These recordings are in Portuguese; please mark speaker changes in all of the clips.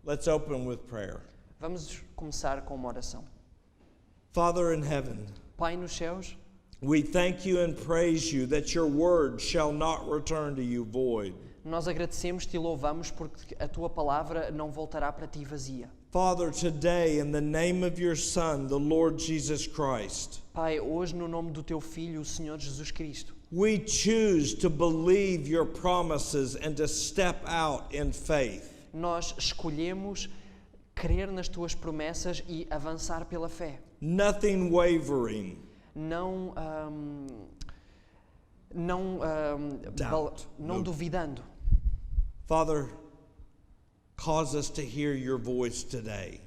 Speaker 1: Let's open with prayer.
Speaker 2: Vamos começar com uma oração.
Speaker 1: Father in heaven,
Speaker 2: Pai nos céus,
Speaker 1: we thank you and praise you that your word shall not return to you void.
Speaker 2: nós agradecemos-te e louvamos porque a tua palavra não voltará para ti vazia.
Speaker 1: Father, today in the name of your Son, the Lord Jesus Christ,
Speaker 2: Pai, hoje no nome do teu Filho, o Senhor Jesus Cristo,
Speaker 1: we choose to believe your promises and to step out in faith.
Speaker 2: nós escolhemos crer nas tuas promessas e avançar pela fé.
Speaker 1: Nothing wavering,
Speaker 2: Não
Speaker 1: Doubt. No.
Speaker 2: duvidando.
Speaker 1: Father, cause us to hear your voice today.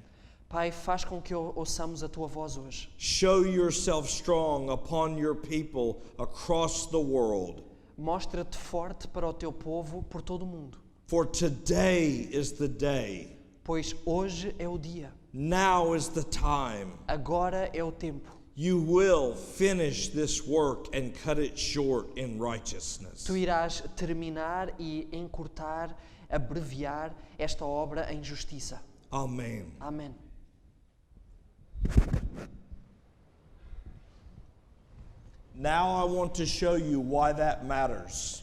Speaker 2: Pai, faz com que ouçamos a tua voz hoje.
Speaker 1: Show yourself strong upon your people across the world.
Speaker 2: Mostra-te forte para o teu povo por todo o mundo.
Speaker 1: For today is the day.
Speaker 2: Pois hoje é o dia.
Speaker 1: Now is the time.
Speaker 2: Agora é o tempo.
Speaker 1: You will finish this work and cut it short in righteousness.
Speaker 2: Tu irás terminar e encurtar, abreviar esta obra em justiça.
Speaker 1: Amen.
Speaker 2: Amém.
Speaker 1: Now I want to show you why that matters.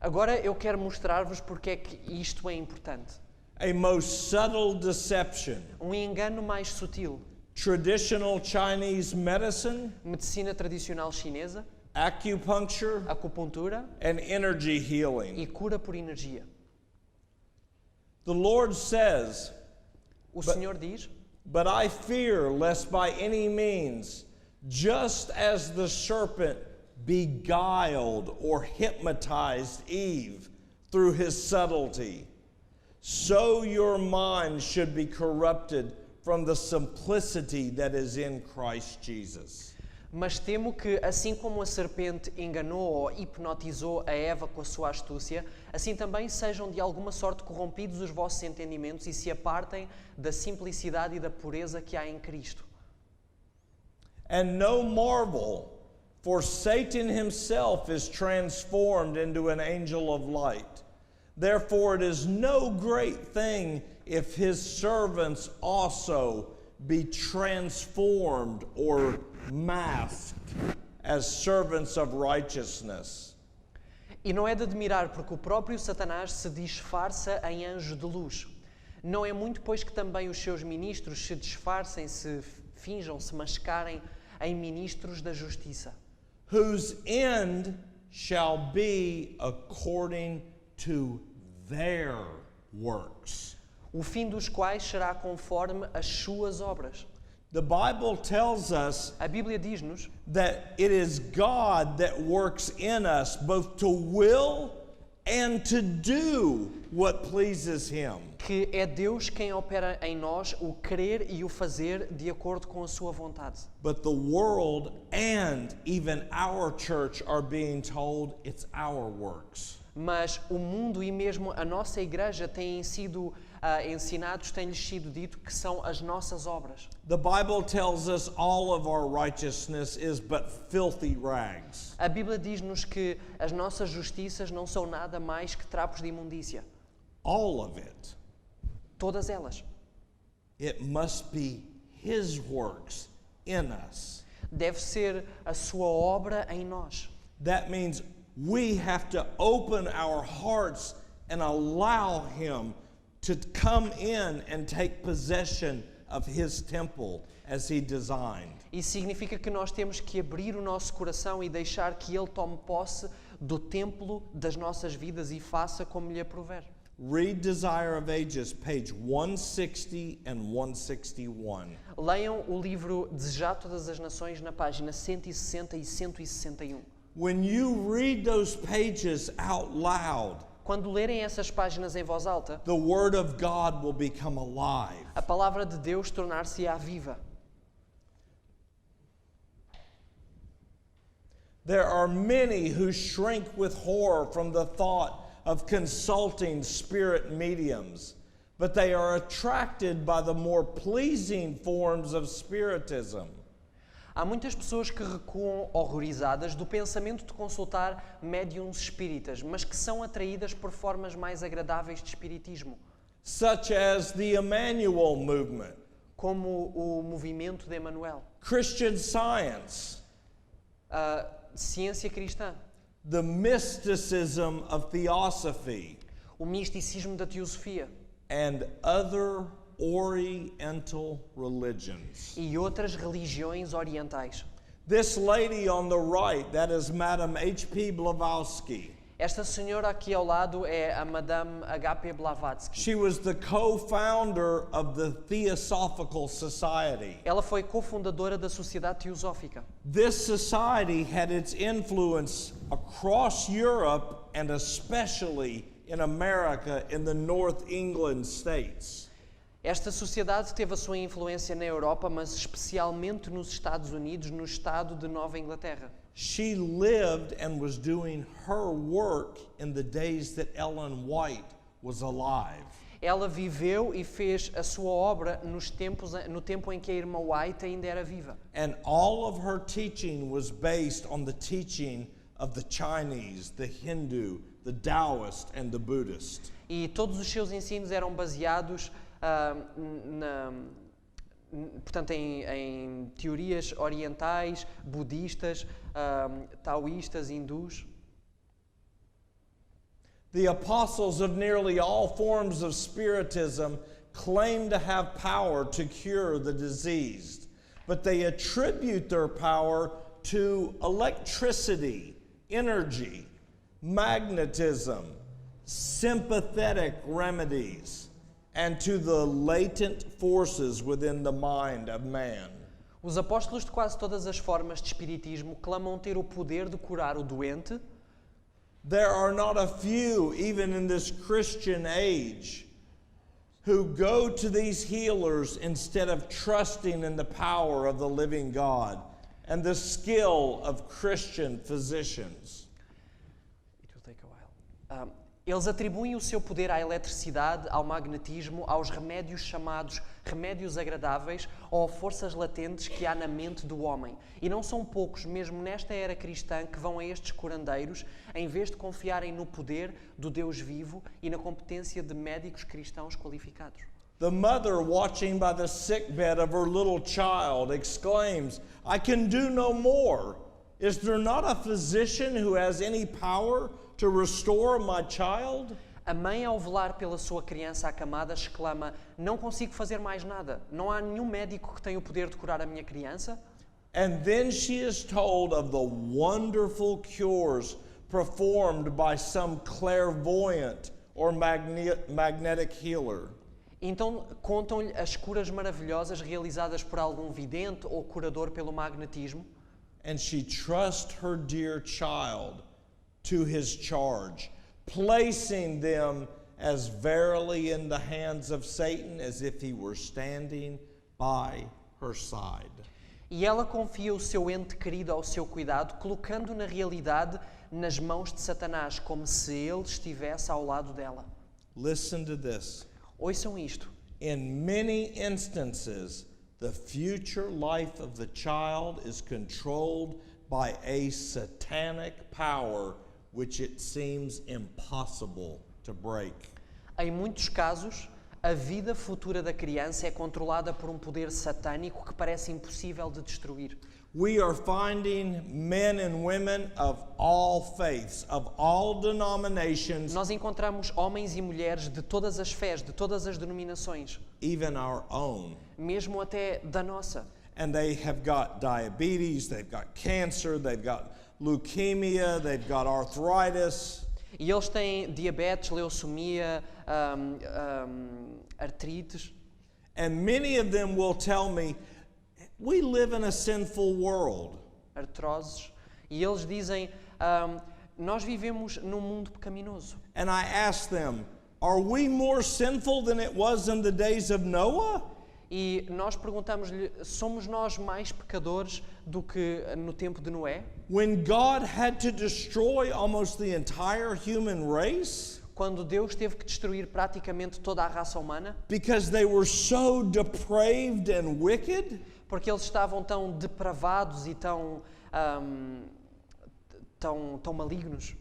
Speaker 2: Agora eu quero mostrar-vos porque é que isto é importante.
Speaker 1: A most subtle deception.
Speaker 2: Engano mais sutil.
Speaker 1: Traditional Chinese medicine,
Speaker 2: Medicina tradicional chinesa,
Speaker 1: acupuncture,
Speaker 2: acupuntura
Speaker 1: and energy healing.
Speaker 2: e cura por energia.
Speaker 1: The Lord says,
Speaker 2: O Senhor diz:
Speaker 1: "But I fear lest by any means, just as the serpent beguiled or hypnotized Eve through his subtlety, so your mind should be corrupted from the simplicity that is in Christ Jesus."
Speaker 2: Mas temo que, assim como a serpente enganou ou hipnotizou a Eva com a sua astúcia, assim também sejam de alguma sorte corrompidos os vossos entendimentos e se apartem da simplicidade e da pureza que há em Cristo.
Speaker 1: And no marvel, for Satan himself is transformed into an angel of light. Therefore it is no great thing if his servants also be transformed or masked as servants of righteousness.
Speaker 2: E não é de admirar, porque o próprio Satanás se disfarça em anjo de luz. Não é muito, pois, que também os seus ministros se disfarcem, se finjam, se mascarem em ministros da justiça.
Speaker 1: Whose end shall be according to their works.
Speaker 2: O fim dos quais será conforme as suas obras.
Speaker 1: The Bible tells us
Speaker 2: A Bíblia diz-nos
Speaker 1: that it is God that works in us both to will and to do what pleases Him.
Speaker 2: que é Deus quem opera em nós o querer e o fazer de acordo com a sua vontade.
Speaker 1: But the world and even our church are being told it's our works.
Speaker 2: Mas o mundo e mesmo a nossa igreja têm sido ensinados, tem-lhes sido dito que são as nossas obras.
Speaker 1: The Bible tells us all of our righteousness is but filthy rags.
Speaker 2: A Bíblia diz-nos que as nossas justiças não são nada mais que trapos de imundícia.
Speaker 1: All of it.
Speaker 2: Todas elas.
Speaker 1: It must be His works in us.
Speaker 2: Deve ser a sua obra em nós.
Speaker 1: That means we have to open our hearts and allow Him to come in and take possession of His temple as He designed.
Speaker 2: Isso significa que nós temos que abrir o nosso coração e deixar que Ele tome posse do templo das nossas vidas e faça como lhe aprouver.
Speaker 1: Read Desire of Ages, page 160 and 161.
Speaker 2: Leiam o livro Desejar Todas as Nações na página 160 e 161.
Speaker 1: When you read those pages out loud,
Speaker 2: Quando lerem essas páginas em voz alta,
Speaker 1: the Word of God will become alive.
Speaker 2: a palavra de Deus tornar-se-á viva.
Speaker 1: There are many who shrink with horror from the thought of consulting spirit mediums, but they are attracted by the more pleasing forms of spiritism.
Speaker 2: Há muitas pessoas que recuam horrorizadas do pensamento de consultar médiuns espíritas, mas que são atraídas por formas mais agradáveis de espiritismo.
Speaker 1: such as the Emmanuel movement,
Speaker 2: como o movimento de Emmanuel,
Speaker 1: Christian Science,
Speaker 2: a ciência cristã,
Speaker 1: the mysticism of theosophy,
Speaker 2: o misticismo da teosofia
Speaker 1: and other Oriental religions.
Speaker 2: e outras religiões orientais.
Speaker 1: This lady on the right, that is Madame H.P. Blavatsky.
Speaker 2: Esta senhora aqui ao lado é a Madame H.P. Blavatsky.
Speaker 1: She was the co-founder of the Theosophical Society.
Speaker 2: Ela foi cofundadora da Sociedade Teosófica.
Speaker 1: This society had its influence across Europe and especially in America in the North England states.
Speaker 2: Esta sociedade teve a sua influência na Europa, mas especialmente nos Estados Unidos, no estado de Nova Inglaterra.
Speaker 1: She lived and was doing her work in the days that Ellen White was alive.
Speaker 2: Ela viveu e fez a sua obra no tempo em que a irmã White ainda era viva.
Speaker 1: And all of her teaching was based on the teaching of the Chinese, the Hindu, the Taoist, and the Buddhist.
Speaker 2: E todos os seus ensinos eram baseados portanto, em teorias orientais, budistas, taoístas, hindus.
Speaker 1: The apostles of nearly all forms of Spiritism claim to have power to cure the diseased, but they attribute their power to electricity, energy, magnetism, sympathetic remedies, and to the latent forces within the mind of man.
Speaker 2: Os apóstolos de quase todas as formas de espiritismo clamam ter o poder de curar o doente.
Speaker 1: There are not a few, even in this Christian age, who go to these healers instead of trusting in the power of the living God and the skill of Christian physicians.
Speaker 2: It will take a while. Eles atribuem o seu poder à eletricidade, ao magnetismo, aos remédios chamados remédios agradáveis ou forças latentes que há na mente do homem. E não são poucos, mesmo nesta era cristã, que vão a estes curandeiros em vez de confiarem no poder do Deus vivo e na competência de médicos cristãos qualificados.
Speaker 1: The mother watching by the sickbed of her little child exclaims, "I can do no more. Is there not a physician who has any power to restore my child?"
Speaker 2: A mãe, ao velar pela sua criança acamada, exclama: "Não consigo fazer mais nada. Não há nenhum médico que tenha o poder de curar a minha criança?"
Speaker 1: And then she is told of the wonderful cures performed by some clairvoyant or magnetic healer.
Speaker 2: Então contam-lhe as curas maravilhosas realizadas por algum vidente ou curador pelo magnetismo.
Speaker 1: And she trusts her dear child to his charge, placing them as verily in the hands of Satan as if he were standing by her side.
Speaker 2: E ela confia o seu ente querido ao seu cuidado, colocando na realidade nas mãos de Satanás, como se ele estivesse ao lado dela.
Speaker 1: Listen to this.
Speaker 2: Ouçam isto.
Speaker 1: In many instances, the future life of the child is controlled by a satanic power which it seems impossible to break.
Speaker 2: Em muitos casos, a vida futura da criança é controlada por um poder satânico que parece impossível de destruir.
Speaker 1: We are finding men and women of all faiths, of all denominations,
Speaker 2: Nós encontramos homens e mulheres de todas as fés, de todas as denominações,
Speaker 1: even our own.
Speaker 2: mesmo até da nossa.
Speaker 1: And they have got diabetes, they've got cancer, they've got leukemia, they've got arthritis.
Speaker 2: E eles têm diabetes, leucemia, artrites.
Speaker 1: And many of them will tell me, we live in a sinful world.
Speaker 2: Artroses. E eles dizem, nós vivemos num mundo pecaminoso.
Speaker 1: And I ask them, are we more sinful than it was in the days of Noah?
Speaker 2: E nós perguntamos-lhe, somos nós mais pecadores do que no tempo de Noé?
Speaker 1: When God had to destroy almost the entire human race?
Speaker 2: Quando Deus teve que destruir praticamente toda a raça humana?
Speaker 1: Because they were so depraved and wicked?
Speaker 2: Porque eles estavam tão depravados e tão malignos.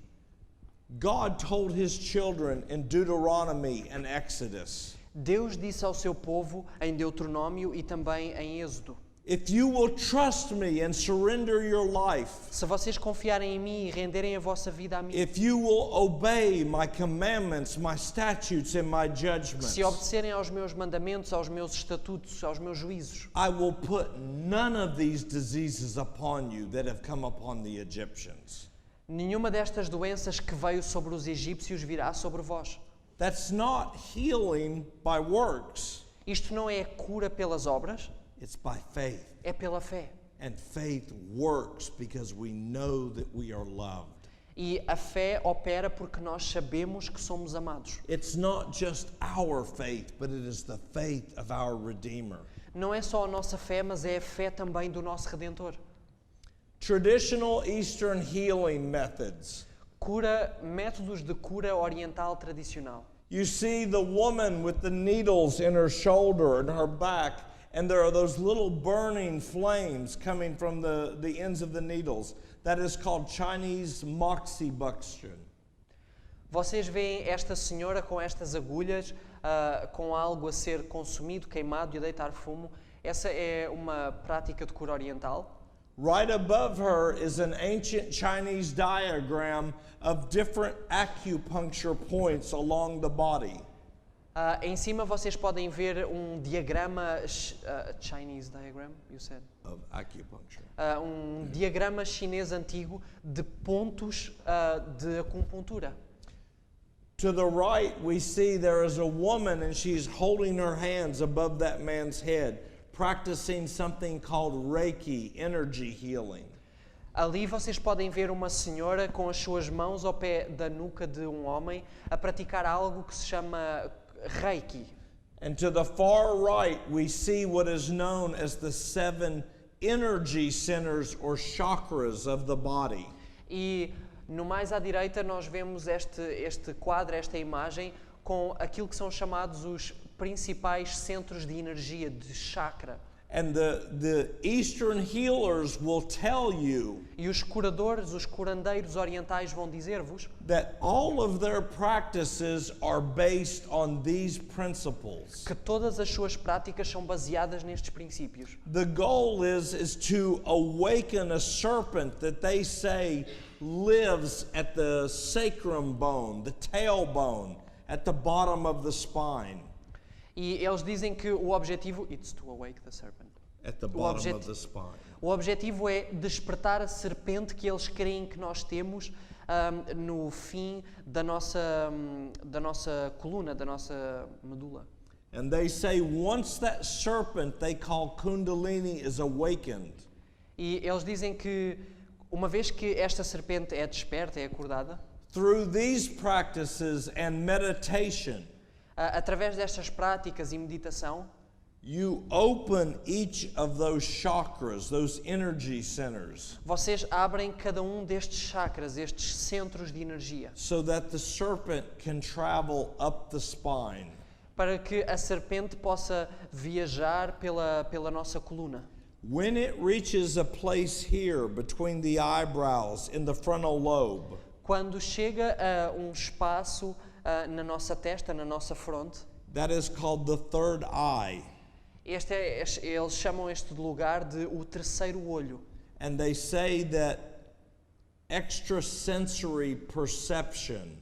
Speaker 1: God told his children in Deuteronomy and Exodus,
Speaker 2: Deus disse ao seu povo em Deuteronômio e também em Êxodo:
Speaker 1: If you will trust me and surrender your life,
Speaker 2: se vocês confiarem em mim e renderem a vossa vida a mim,
Speaker 1: if you will obey my commandments, my statutes, and my judgments,
Speaker 2: se obedecerem aos meus mandamentos, aos meus estatutos, aos meus juízos,
Speaker 1: I will put none of these diseases upon you that have come upon the Egyptians.
Speaker 2: nenhuma destas doenças que veio sobre os egípcios virá sobre vós.
Speaker 1: That's not healing by works.
Speaker 2: Isto não é cura pelas obras,
Speaker 1: It's by faith.
Speaker 2: é pela fé.
Speaker 1: And faith works because we know that we are loved.
Speaker 2: E a fé opera porque nós sabemos que somos amados.
Speaker 1: It's not just our faith, but it is the faith of our Redeemer.
Speaker 2: Não é só a nossa fé, mas é a fé também do nosso Redentor.
Speaker 1: Traditional Eastern healing methods.
Speaker 2: Métodos de cura oriental tradicional.
Speaker 1: You see the woman with the needles in her shoulder and her back, and there are those little burning flames coming from the ends of the needles. That is called Chinese moxibustion.
Speaker 2: Vocês veem esta senhora com estas agulhas, com algo a ser consumido, queimado e a deitar fumo. Essa é uma prática de cura oriental.
Speaker 1: Right above her is an ancient Chinese diagram of different acupuncture points along the body.
Speaker 2: Em cima vocês podem ver um diagrama, Chinese diagram, you said?
Speaker 1: Of acupuncture.
Speaker 2: Diagrama chinês antigo de pontos de acupuntura.
Speaker 1: To the right, we see there is a woman and she's holding her hands above that man's head, practicing something called Reiki, energy healing.
Speaker 2: Ali vocês podem ver uma senhora com as suas mãos ao pé da nuca de um homem a praticar algo que se chama Reiki.
Speaker 1: And to the far right, we see what is known as the 7 energy centers or chakras of the body.
Speaker 2: E no mais à direita nós vemos este quadro, esta imagem, com aquilo que são chamados os principais centros de energia, de chakra.
Speaker 1: And the Eastern healers will tell you
Speaker 2: E os curadores, os curandeiros orientais vão dizer-vos
Speaker 1: that all of their practices are based on these principles.
Speaker 2: que todas as suas práticas são baseadas nestes princípios.
Speaker 1: The goal is to awaken a serpent that they say lives at the sacrum bone, the tailbone, at the bottom of the spine.
Speaker 2: E eles dizem que o objetivo it's to awake the serpent.
Speaker 1: At the bottom of the spine.
Speaker 2: O objetivo é despertar a serpente que eles creem que nós temos no fim da nossa coluna, da nossa medula.
Speaker 1: And they say once that serpent they call Kundalini is awakened,
Speaker 2: E eles dizem que uma vez que esta serpente é desperta, é acordada,
Speaker 1: through these practices and meditation,
Speaker 2: através destas práticas e meditação,
Speaker 1: you open each of those chakras, those energy centers,
Speaker 2: vocês abrem cada um destes chakras, estes centros de energia,
Speaker 1: so that the serpent can travel up the spine.
Speaker 2: para que a serpente possa viajar pela nossa coluna.
Speaker 1: When it reaches a place here between the eyebrows in the frontal lobe,
Speaker 2: Quando chega a um espaço na nossa testa, na nossa fronte,
Speaker 1: that is called the third eye.
Speaker 2: eles chamam este lugar de o terceiro olho.
Speaker 1: And they say that extrasensory perception,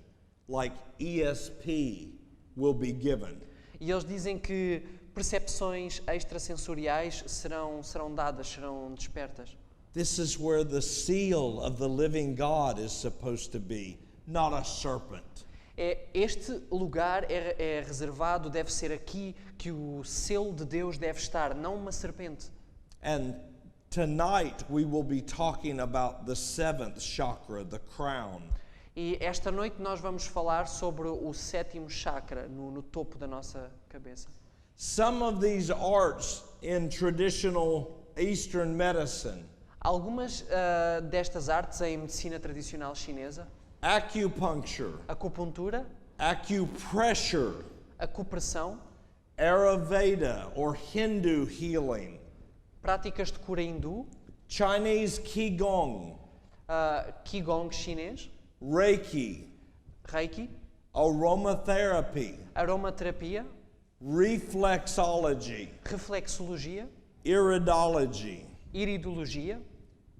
Speaker 1: like ESP, will be given.
Speaker 2: E eles dizem que percepções extrasensoriais serão dadas, serão despertas.
Speaker 1: This is where the seal of the living God is supposed to be, not a serpent.
Speaker 2: Este lugar é reservado, deve ser aqui que o selo de Deus deve estar, não uma serpente.
Speaker 1: And tonight we will be talking about the 7th chakra, the crown.
Speaker 2: E esta noite nós vamos falar sobre o 7º chakra no topo da nossa cabeça.
Speaker 1: Some of these arts in traditional Eastern medicine,
Speaker 2: Algumas destas artes em medicina tradicional chinesa,
Speaker 1: acupuncture,
Speaker 2: acupuntura,
Speaker 1: acupressure,
Speaker 2: acupressão,
Speaker 1: Ayurveda or Hindu healing,
Speaker 2: práticas de cura hindu,
Speaker 1: Chinese Qigong,
Speaker 2: Qigong chinês,
Speaker 1: Reiki,
Speaker 2: Reiki,
Speaker 1: aromatherapy,
Speaker 2: aromaterapia,
Speaker 1: reflexology,
Speaker 2: reflexologia,
Speaker 1: iridology,
Speaker 2: iridologia,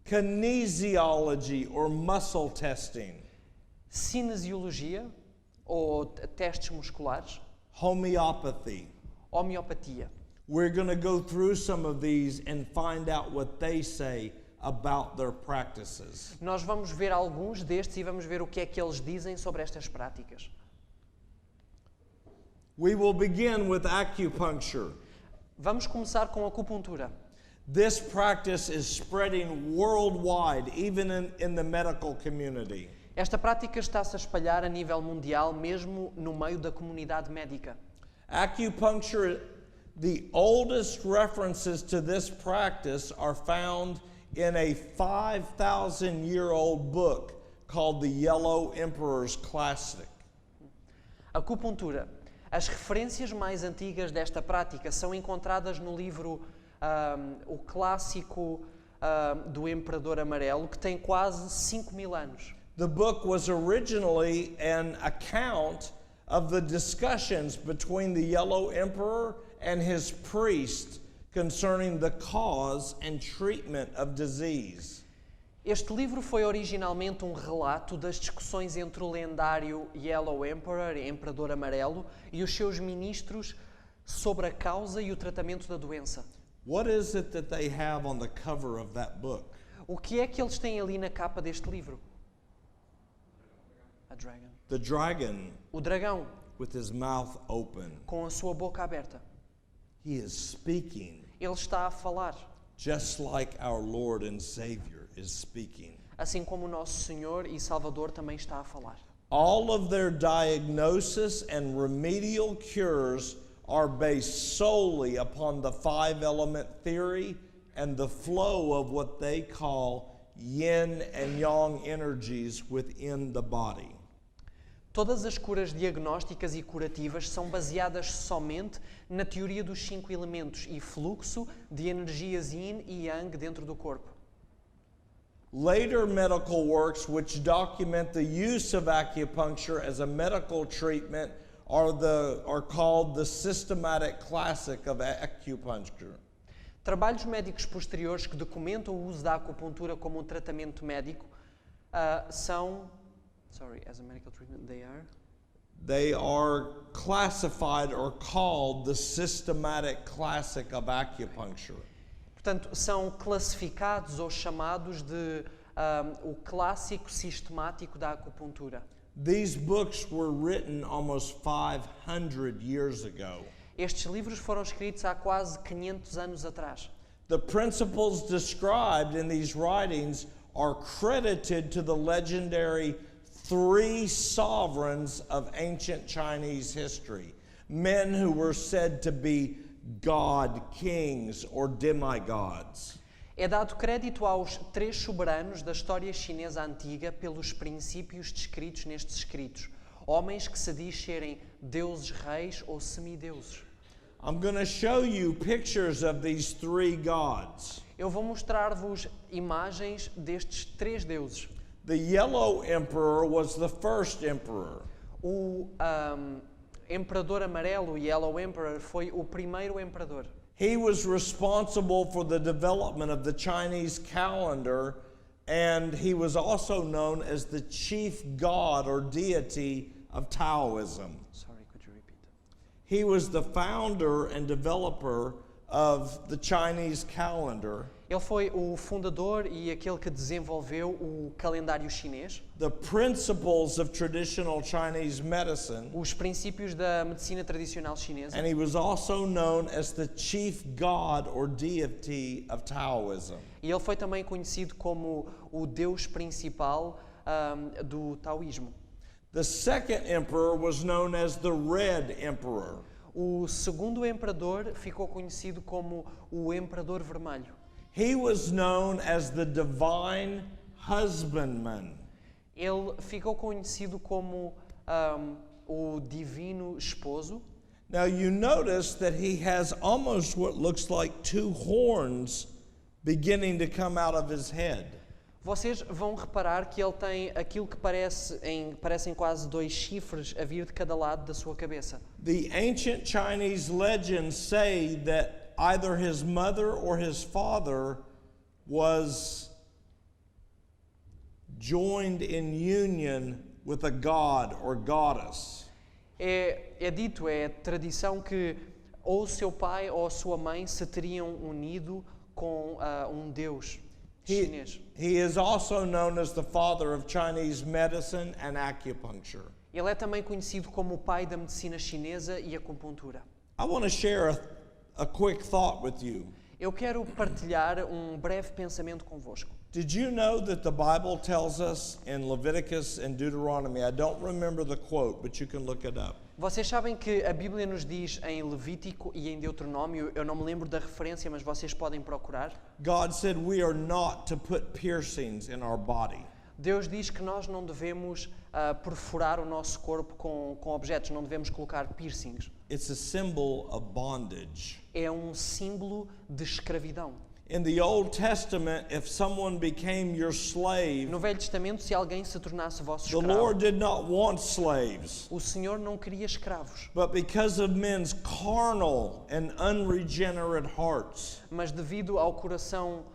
Speaker 1: kinesiology or muscle testing,
Speaker 2: cinesiologia ou testes musculares,
Speaker 1: homeopathy.
Speaker 2: homeopatia.
Speaker 1: We're going to go through some of these and find out what they say about their practices.
Speaker 2: Nós vamos ver alguns destes e vamos ver o que é que eles dizem sobre estas práticas.
Speaker 1: We will begin with acupuncture.
Speaker 2: Vamos começar com a acupuntura.
Speaker 1: This practice is spreading worldwide, even in the medical community.
Speaker 2: Esta prática está-se a espalhar a nível mundial, mesmo no meio da comunidade médica.
Speaker 1: Acupuncture, the oldest references to this practice are found in a 5,000-year-old book called the Yellow Emperor's Classic.
Speaker 2: Acupuntura. As referências mais antigas desta prática são encontradas no livro o clássico do Imperador Amarelo, que tem quase 5.000 anos.
Speaker 1: The book was originally an account of the discussions between the Yellow Emperor and his priest concerning the cause and treatment of disease.
Speaker 2: Este livro foi originalmente um relato das discussões entre o lendário Yellow Emperor, Imperador Amarelo, e os seus ministros sobre a causa e o tratamento da doença.
Speaker 1: What is it that they have on the cover of that book?
Speaker 2: O que é que eles têm ali na capa deste livro? A dragon.
Speaker 1: The dragon
Speaker 2: O dragão,
Speaker 1: with his mouth open.
Speaker 2: com a sua boca aberta.
Speaker 1: He is speaking
Speaker 2: Ele está a falar,
Speaker 1: just like our Lord and Savior is speaking.
Speaker 2: assim como o nosso Senhor e Salvador também está a falar.
Speaker 1: All of their diagnosis and remedial cures are based solely upon the five-element theory and the flow of what they call yin and yang energies within the body.
Speaker 2: Todas as curas diagnósticas e curativas são baseadas somente na teoria dos 5 elementos e fluxo de energias yin e yang dentro do corpo.
Speaker 1: Later medical works which document the use of acupuncture as a medical treatment are called the systematic classic of acupuncture.
Speaker 2: Trabalhos médicos posteriores que documentam o uso da acupuntura como um tratamento médico são... as a medical treatment,
Speaker 1: They are classified or called the systematic classic of acupuncture.
Speaker 2: Portanto, são classificados ou chamados de o clássico sistemático da acupuntura.
Speaker 1: These books were written almost 500 years ago.
Speaker 2: Estes livros foram escritos há quase 500 anos atrás.
Speaker 1: The principles described in these writings are credited to the legendary 3 sovereigns of ancient Chinese history, men who were said to be god kings or demigods.
Speaker 2: É dado crédito aos 3 soberanos da história chinesa antiga pelos princípios descritos nestes escritos, homens que se diz serem deuses reis ou semideuses.
Speaker 1: I'm going to show you pictures of these 3 gods.
Speaker 2: Eu vou mostrar-vos imagens destes 3 deuses.
Speaker 1: The Yellow Emperor was the first emperor.
Speaker 2: O Imperador Amarelo, Yellow Emperor, foi o primeiro imperador.
Speaker 1: He was responsible for the development of the Chinese calendar, and he was also known as the chief god or deity of Taoism.
Speaker 2: Sorry, could you repeat?
Speaker 1: He was the founder and developer of the Chinese calendar.
Speaker 2: Ele foi o fundador e aquele que desenvolveu o calendário chinês,
Speaker 1: The principles of traditional Chinese medicine,
Speaker 2: os princípios da medicina tradicional chinesa,
Speaker 1: and he was also known as the chief god or deity of Taoism.
Speaker 2: e ele foi também conhecido como o deus principal do taoísmo.
Speaker 1: The second emperor was known as the Red Emperor.
Speaker 2: O segundo imperador ficou conhecido como o Imperador Vermelho.
Speaker 1: He was known as the divine husbandman.
Speaker 2: Ele ficou conhecido como o divino esposo.
Speaker 1: Now you notice that he has almost what looks like 2 horns beginning to come out of his head.
Speaker 2: Vocês vão reparar que ele tem aquilo que parecem quase 2 chifres a vir de cada lado da sua cabeça.
Speaker 1: The ancient Chinese legends say that either his mother or his father was joined in union with a god or goddess.
Speaker 2: É dito, é tradição que ou o seu pai ou a sua mãe se teriam unido com um deus chinês.
Speaker 1: He is also known as the father of Chinese medicine and acupuncture.
Speaker 2: Ele é também conhecido como o pai da medicina chinesa e acupuntura.
Speaker 1: I want to share a quick thought with you.
Speaker 2: Eu quero partilhar um breve pensamento convosco.
Speaker 1: Did you know that the Bible tells us in Leviticus and Deuteronomy, I don't remember the quote, but you can look it up.
Speaker 2: Vocês sabem que a Bíblia nos diz em Levítico e em Deuteronômio, eu não me lembro da referência, mas vocês podem procurar.
Speaker 1: God said we are not to put piercings in our body.
Speaker 2: Deus diz que nós não devemos perfurar o nosso corpo com objetos, não devemos colocar piercings.
Speaker 1: It's a symbol of bondage.
Speaker 2: É um símbolo de escravidão.
Speaker 1: In the Old Testament, if someone became your slave,
Speaker 2: No Velho Testamento, se alguém se tornasse vosso
Speaker 1: the
Speaker 2: escravo,
Speaker 1: Lord did not want slaves.
Speaker 2: o Senhor não queria escravos.
Speaker 1: But because of men's carnal and unregenerate hearts,
Speaker 2: Mas devido ao coração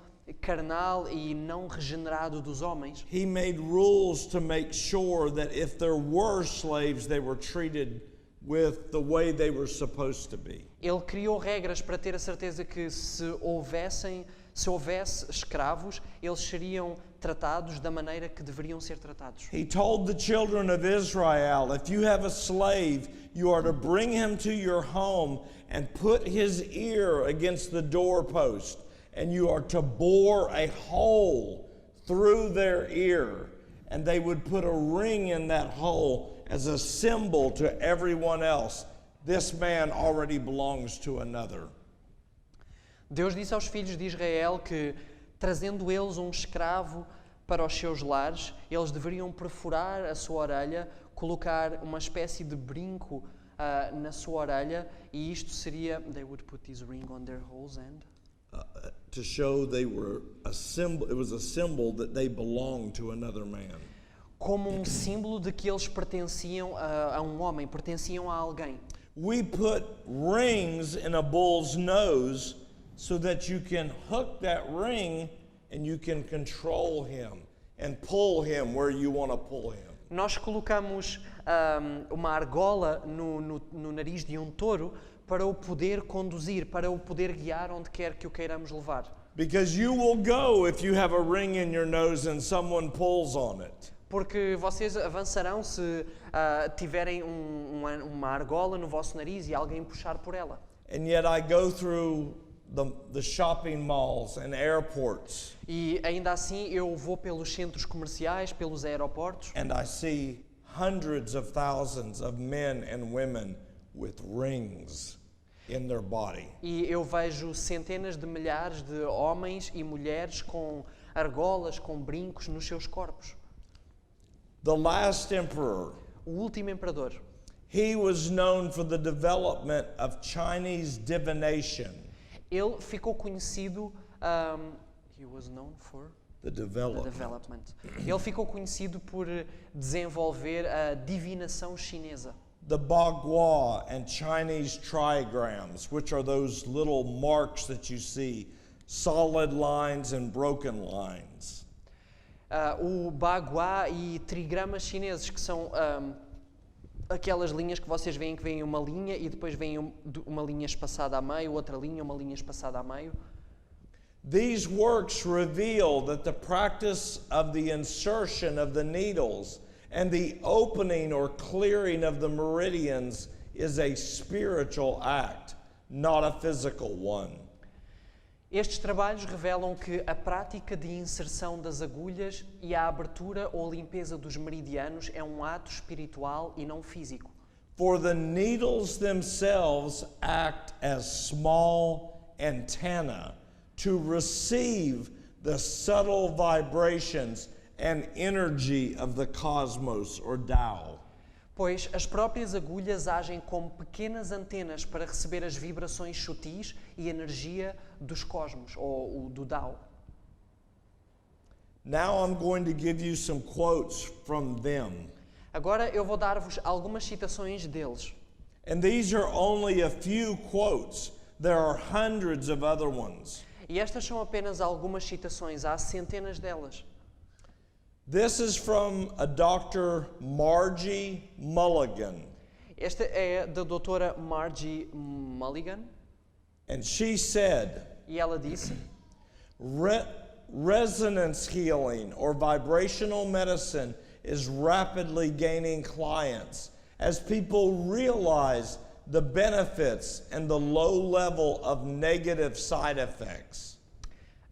Speaker 2: carnal e não regenerado dos homens,
Speaker 1: He made rules to make sure that if there were slaves, they were treated with the way they were supposed to be.
Speaker 2: Ele criou regras para ter a certeza que se houvesse escravos, eles seriam tratados da maneira que deveriam ser tratados.
Speaker 1: He told the children of Israel, if you have a slave, you are to bring him to your home and put his ear against the doorpost, and you are to bore a hole through their ear, and they would put a ring in that hole as a symbol to everyone else. This man already belongs to another.
Speaker 2: Deus disse aos filhos de Israel que, trazendo eles um escravo para os seus lares, eles deveriam perfurar a sua orelha, colocar uma espécie de brinco na sua orelha, e isto seria, they would put this ring on their holes and
Speaker 1: To show they were a symbol, it was a symbol that they belonged to another man.
Speaker 2: como um símbolo de que eles pertenciam a um homem, pertenciam a alguém.
Speaker 1: We put rings in a bull's nose so that you can hook that ring and you can control him and pull him where you want to pull him.
Speaker 2: Nós colocamos uma argola no nariz de um touro para o poder conduzir, para o poder guiar onde quer que o queiramos levar.
Speaker 1: Because you will go if you have a ring in your nose and someone pulls on it.
Speaker 2: Porque vocês avançarão se tiverem uma argola no vosso nariz e alguém puxar por ela.
Speaker 1: And yet I go through the shopping malls and airports
Speaker 2: E ainda assim eu vou pelos centros comerciais, pelos aeroportos,
Speaker 1: and I see hundreds of thousands of men and women with rings in their body.
Speaker 2: e eu vejo centenas de milhares de homens e mulheres com argolas, com brincos nos seus corpos.
Speaker 1: The last emperor,
Speaker 2: O último imperador,
Speaker 1: he was known for the development of Chinese divination.
Speaker 2: ele ficou conhecido, he was known for
Speaker 1: The
Speaker 2: the
Speaker 1: development.
Speaker 2: development. Ele ficou conhecido por desenvolver a divinação chinesa.
Speaker 1: The Bagua and Chinese trigrams, which are those little marks that you see, solid lines and broken lines.
Speaker 2: O Bagua e trigramas chineses, que são aquelas linhas que vocês veem que vem uma linha e depois vem uma linha espaçada a meio, outra linha, uma linha espaçada a meio.
Speaker 1: These works reveal that the practice of the insertion of the needles and the opening or clearing of the meridians is a spiritual act, not a physical one.
Speaker 2: Estes trabalhos revelam que a prática de inserção das agulhas e a abertura ou limpeza dos meridianos é um ato espiritual e não físico.
Speaker 1: For the needles themselves act as small antennae to receive the subtle vibrations and energy of the cosmos or Tao.
Speaker 2: Pois as próprias agulhas agem como pequenas antenas para receber as vibrações sutis e energia dos cosmos, ou do Tao.
Speaker 1: Now I'm going to give you some quotes from them.
Speaker 2: Agora eu vou dar-vos algumas citações deles.
Speaker 1: And these are only a few quotes. There are hundreds of other ones.
Speaker 2: E estas são apenas algumas citações, há centenas delas.
Speaker 1: This is from a Dr. Margie Mulligan.
Speaker 2: Esta é da doutora Margie Mulligan,
Speaker 1: And she said,
Speaker 2: e ela disse:
Speaker 1: resonance healing or vibrational medicine is rapidly gaining clients as people realize the benefits and the low level of negative side effects.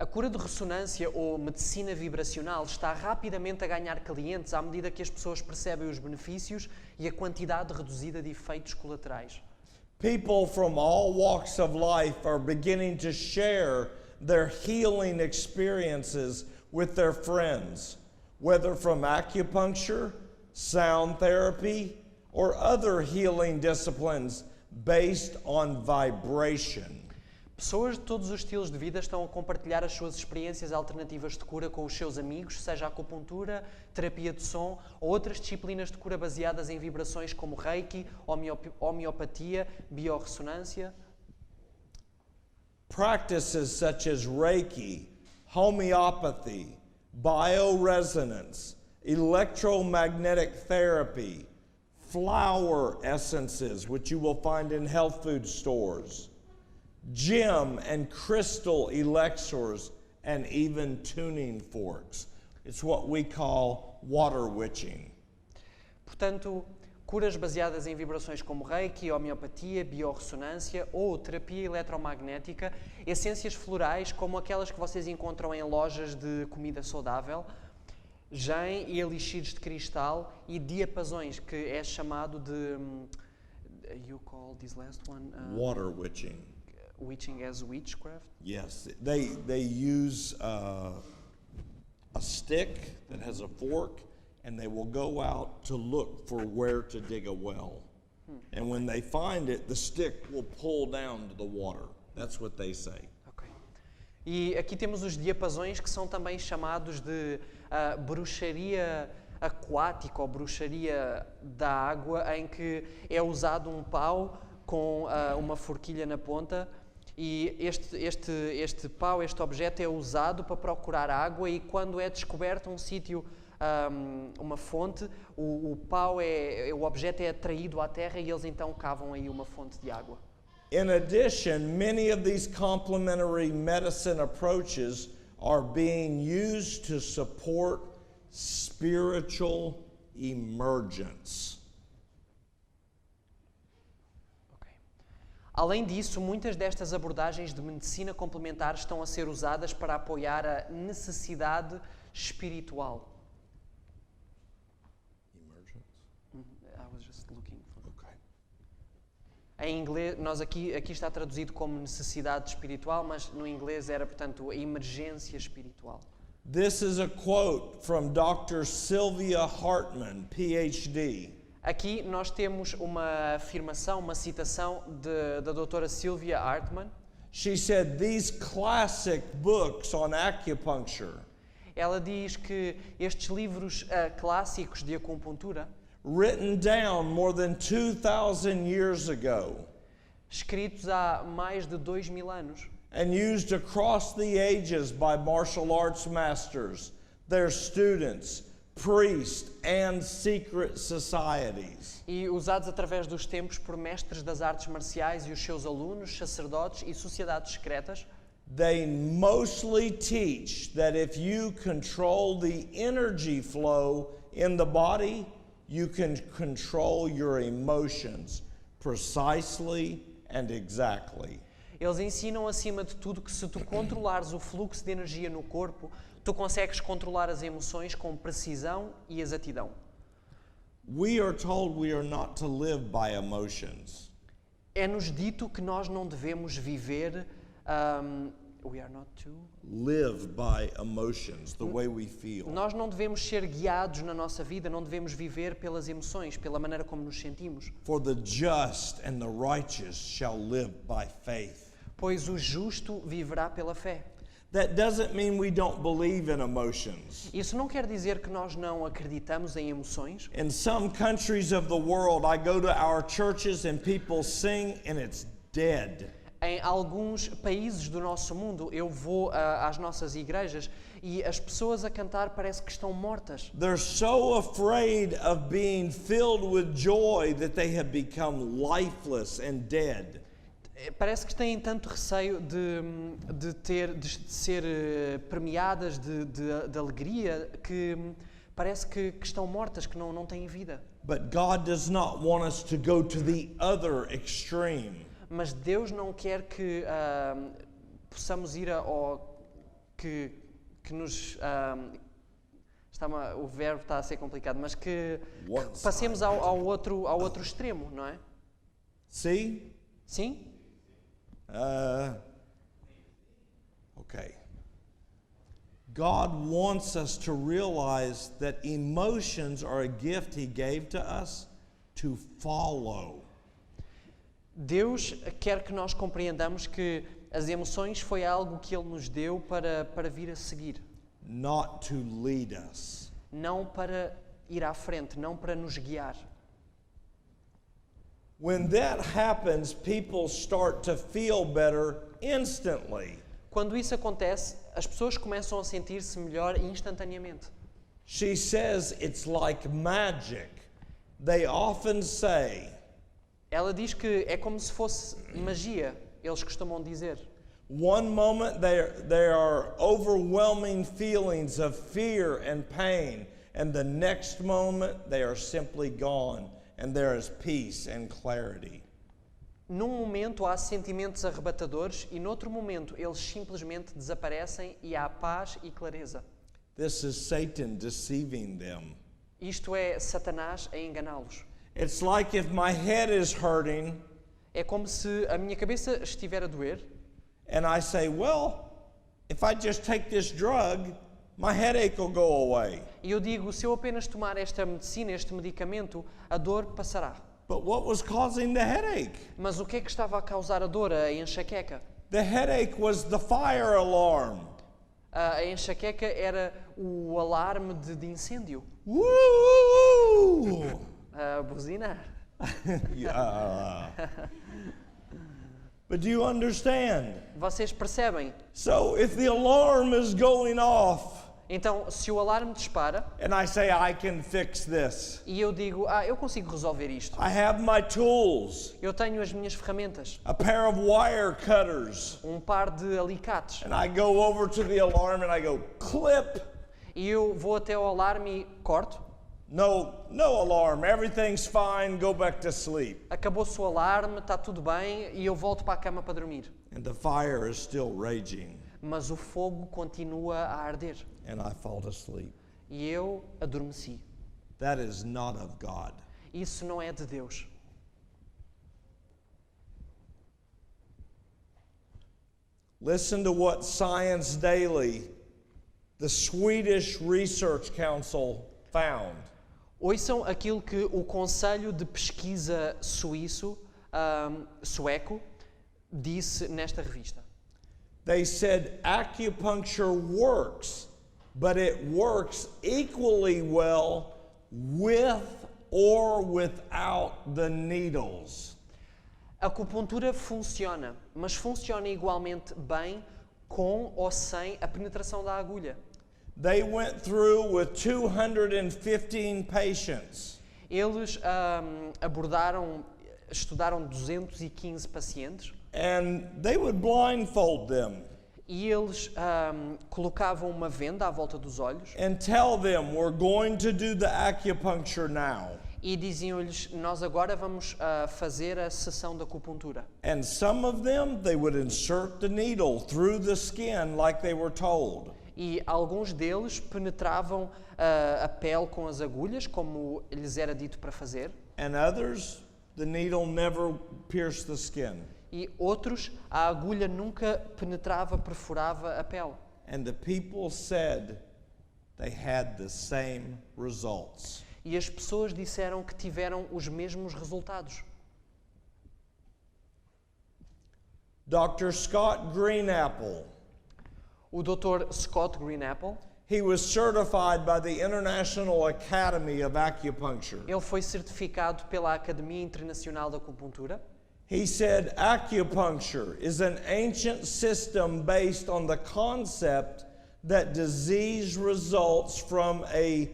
Speaker 2: a cura de ressonância ou medicina vibracional está rapidamente a ganhar clientes à medida que as pessoas percebem os benefícios e a quantidade reduzida de efeitos colaterais.
Speaker 1: People from all walks of life are beginning to share their healing experiences with their friends, whether from acupuncture, sound therapy, or other healing disciplines based on vibration.
Speaker 2: Pessoas de todos os estilos de vida estão a compartilhar as suas experiências alternativas de cura com os seus amigos, seja acupuntura, terapia de som ou outras disciplinas de cura baseadas em vibrações como Reiki, homeopatia, biorressonância.
Speaker 1: Practices such as Reiki, homeopathy, bioresonance, electromagnetic therapy, flower essences, which you will find in health food stores, gem and crystal elixirs, and even tuning forks. It's what we call water witching.
Speaker 2: Portanto, curas baseadas em vibrações como Reiki, homeopatia, biorressonância ou terapia eletromagnética, essências florais como aquelas que vocês encontram em lojas de comida saudável, gem e elixires de cristal e diapasões, que é chamado de... you call this last one?
Speaker 1: Water witching.
Speaker 2: Witching as witchcraft?
Speaker 1: Yes, they use a stick that has a fork, and they will go out to look for where to dig a well. And when they find it, the stick will pull down to the water. That's what they say.
Speaker 2: Ok. E aqui temos os diapasões, que são também chamados de bruxaria aquática ou bruxaria da água, em que é usado um pau com uma forquilha na ponta. E este pau, este objeto é usado para procurar água, e quando é descoberto um sítio, uma fonte, o pau o objeto é atraído à terra e eles então cavam aí uma fonte de água.
Speaker 1: In addition, many of these complementary medicine approaches are being used to support spiritual emergence.
Speaker 2: Além disso, muitas destas abordagens de medicina complementar estão a ser usadas para apoiar a necessidade espiritual.
Speaker 1: Emergence?
Speaker 2: I was just looking for...
Speaker 1: Okay.
Speaker 2: Em inglês, aqui está traduzido como necessidade espiritual, mas no inglês era, portanto, a emergência espiritual.
Speaker 1: This is a quote from Dr. Sylvia Hartman, PhD.
Speaker 2: Aqui nós temos uma afirmação, uma citação da doutora Sylvia Hartman.
Speaker 1: She said, these classic books on acupuncture,
Speaker 2: Ela diz que estes livros clássicos de acupuntura,
Speaker 1: written down more than 2,000 years ago,
Speaker 2: escritos há mais de 2000 anos,
Speaker 1: and used across the ages by martial arts masters, their students, priests, and secret societies.
Speaker 2: e usados através dos tempos por mestres das artes marciais e os seus alunos, sacerdotes e sociedades secretas,
Speaker 1: They mostly teach that if you control the energy flow in the body, you can control your emotions precisely and exactly.
Speaker 2: eles ensinam acima de tudo que se tu controlares o fluxo de energia no corpo, tu consegues controlar as emoções com precisão e exatidão.
Speaker 1: We are told we are not to live by emotions.
Speaker 2: É-nos dito que nós não devemos viver... we are not to...
Speaker 1: Live by emotions, the way we feel.
Speaker 2: Nós não devemos ser guiados na nossa vida, não devemos viver pelas emoções, pela maneira como nos sentimos.
Speaker 1: For the just and the righteous shall live by faith.
Speaker 2: Pois o justo viverá pela fé.
Speaker 1: That doesn't mean we don't believe in emotions.
Speaker 2: Isso não quer dizer que nós não acreditamos em emoções.
Speaker 1: In some countries of the world, I go to our churches and people sing and it's dead.
Speaker 2: Em alguns países do nosso mundo, eu vou às nossas igrejas e as pessoas a cantar parece que estão mortas.
Speaker 1: They're so afraid of being filled with joy that they have become lifeless and dead.
Speaker 2: Parece que têm tanto receio de ser premiadas de alegria que parece que estão mortas, que não têm vida.
Speaker 1: But God does not want us to go to the other extreme.
Speaker 2: Mas Deus não quer que possamos ir que nos o verbo está a ser complicado, mas que passemos ao outro extremo, não é?
Speaker 1: See?
Speaker 2: Sim?
Speaker 1: Okay. God wants us to realize that emotions are a gift He gave to us to follow.
Speaker 2: Deus quer que nós compreendamos que as emoções foi algo que Ele nos deu para vir a seguir.
Speaker 1: Not to lead us.
Speaker 2: Não para ir à frente, não para nos guiar.
Speaker 1: When that happens, people start to feel better instantly.
Speaker 2: Quando isso acontece, as pessoas começam a sentir-se melhor instantaneamente.
Speaker 1: She says it's like magic. They often say,
Speaker 2: Ela diz que é como se fosse magia, eles costumam dizer.
Speaker 1: one moment there are overwhelming feelings of fear and pain, and the next moment they are simply gone, and there is peace and clarity.
Speaker 2: Num momento há sentimentos arrebatadores e noutro momento eles simplesmente desaparecem e há paz e clareza.
Speaker 1: This is Satan deceiving them.
Speaker 2: Isto é Satanás a enganá-los.
Speaker 1: It's like if my head is hurting,
Speaker 2: É como se a minha cabeça estiver a doer
Speaker 1: and I say, well, if I just take this drug, my headache will go away.
Speaker 2: e eu digo, se eu apenas tomar esta medicina, este medicamento, a dor passará.
Speaker 1: But what was causing the headache?
Speaker 2: Mas o que é que estava a causar a dor, a enxaqueca?
Speaker 1: The headache was the fire alarm.
Speaker 2: A enxaqueca era o alarme de incêndio.
Speaker 1: Woo!
Speaker 2: A buzina.
Speaker 1: But do you understand?
Speaker 2: Vocês percebem?
Speaker 1: So if the alarm is going off
Speaker 2: Então, se o alarme dispara
Speaker 1: and I say I can fix this,
Speaker 2: e eu digo, eu consigo resolver isto.
Speaker 1: I have my tools,
Speaker 2: Eu tenho as minhas ferramentas,
Speaker 1: a pair of wire cutters,
Speaker 2: par de alicates.
Speaker 1: and I go over to the alarm and I go clip.
Speaker 2: E eu vou até ao alarme e corto.
Speaker 1: No alarm. Everything's fine. Go back to sleep.
Speaker 2: Acabou-se o alarme, está tudo bem e eu volto para a cama para dormir.
Speaker 1: And the fire is still raging,
Speaker 2: Mas o fogo continua a arder
Speaker 1: and I fall asleep.
Speaker 2: e eu adormeci.
Speaker 1: That is not of God.
Speaker 2: Isso não é de Deus.
Speaker 1: Listen to what Science Daily, the Swedish Research Council, found.
Speaker 2: Ouçam aquilo que o Conselho de Pesquisa sueco, disse nesta revista.
Speaker 1: They said acupuncture works, but it works equally well with or without the needles.
Speaker 2: A acupuntura funciona, mas funciona igualmente bem com ou sem a penetração da agulha.
Speaker 1: They went through with 215 patients.
Speaker 2: Eles estudaram 215 pacientes
Speaker 1: And they would blindfold them
Speaker 2: e eles colocavam uma venda à volta dos olhos
Speaker 1: and tell them, we're going to do the acupuncture now.
Speaker 2: e diziam-lhes, nós agora vamos fazer a sessão da acupuntura.
Speaker 1: And some of them, they would insert the needle through the skin like they were told.
Speaker 2: E alguns deles penetravam a pele com as agulhas, como lhes era dito para fazer,
Speaker 1: And others, the needle never pierced the skin.
Speaker 2: e outros, a agulha nunca penetrava, perfurava a pele.
Speaker 1: And the people said they had the same results.
Speaker 2: E as pessoas disseram que tiveram os mesmos resultados.
Speaker 1: Dr. Scott Greenapple,
Speaker 2: O Dr. Scott Greenapple,
Speaker 1: He was certified by the International Academy of Acupuncture.
Speaker 2: ele foi certificado pela Academia Internacional da Acupuntura.
Speaker 1: He said acupuncture is an ancient system based on the concept that disease results from a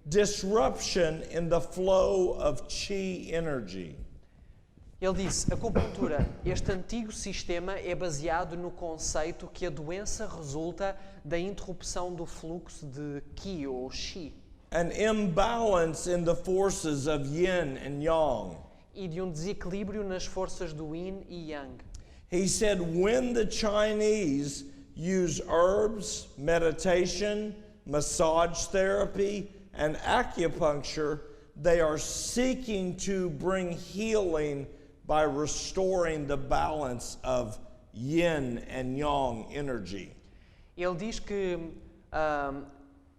Speaker 1: disruption in the flow of qi energy.
Speaker 2: Ele disse: a acupuntura, este antigo sistema é baseado no conceito que a doença resulta da interrupção do fluxo de qi ou qi
Speaker 1: An imbalance in the forces of yin and yang.
Speaker 2: e de um desequilíbrio nas forças do yin e yang.
Speaker 1: He said when the Chinese use herbs, meditation, massage therapy, and acupuncture, they are seeking to bring healing by restoring the balance of yin and yang energy.
Speaker 2: Ele diz que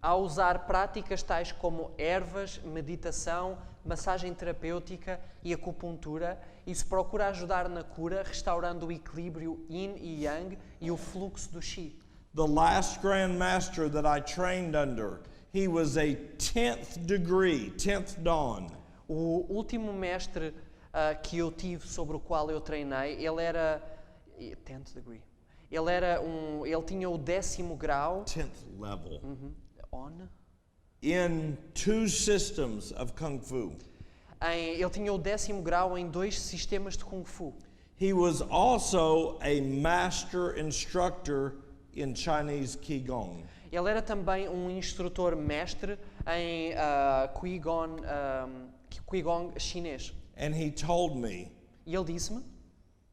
Speaker 2: ao usar práticas tais como ervas, meditação, massagem terapêutica e acupuntura, isso procura ajudar na cura, restaurando o equilíbrio yin e yang e o fluxo do qi.
Speaker 1: The last Grand Master that I trained under, he was a 10th degree, 10th dawn.
Speaker 2: O último mestre que eu tive, sobre o qual eu treinei, ele era 10th degree. Ele tinha o 10º grau
Speaker 1: 10th level.
Speaker 2: on.
Speaker 1: In 2 systems of Kung Fu.
Speaker 2: Ele tinha o 10º grau em 2 sistemas de Kung Fu.
Speaker 1: He was also a master instructor in Chinese Qigong.
Speaker 2: Ele era também um instrutor mestre em Qigong chinês.
Speaker 1: And he told me,
Speaker 2: E ele disse-me,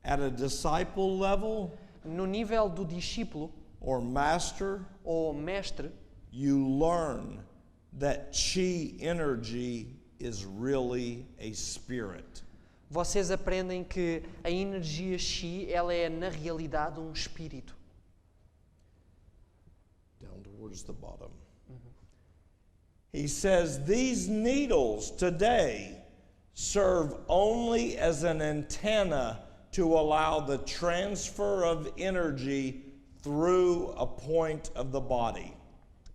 Speaker 1: at a disciple level
Speaker 2: no nível do discípulo
Speaker 1: or master,
Speaker 2: ou mestre,
Speaker 1: you learn that Qi energy is really a spirit.
Speaker 2: vocês aprendem que a energia Qi, ela é na realidade um espírito.
Speaker 1: Down towards the bottom. He says these needles today serve only as an antenna to allow the transfer of energy through a point of the body.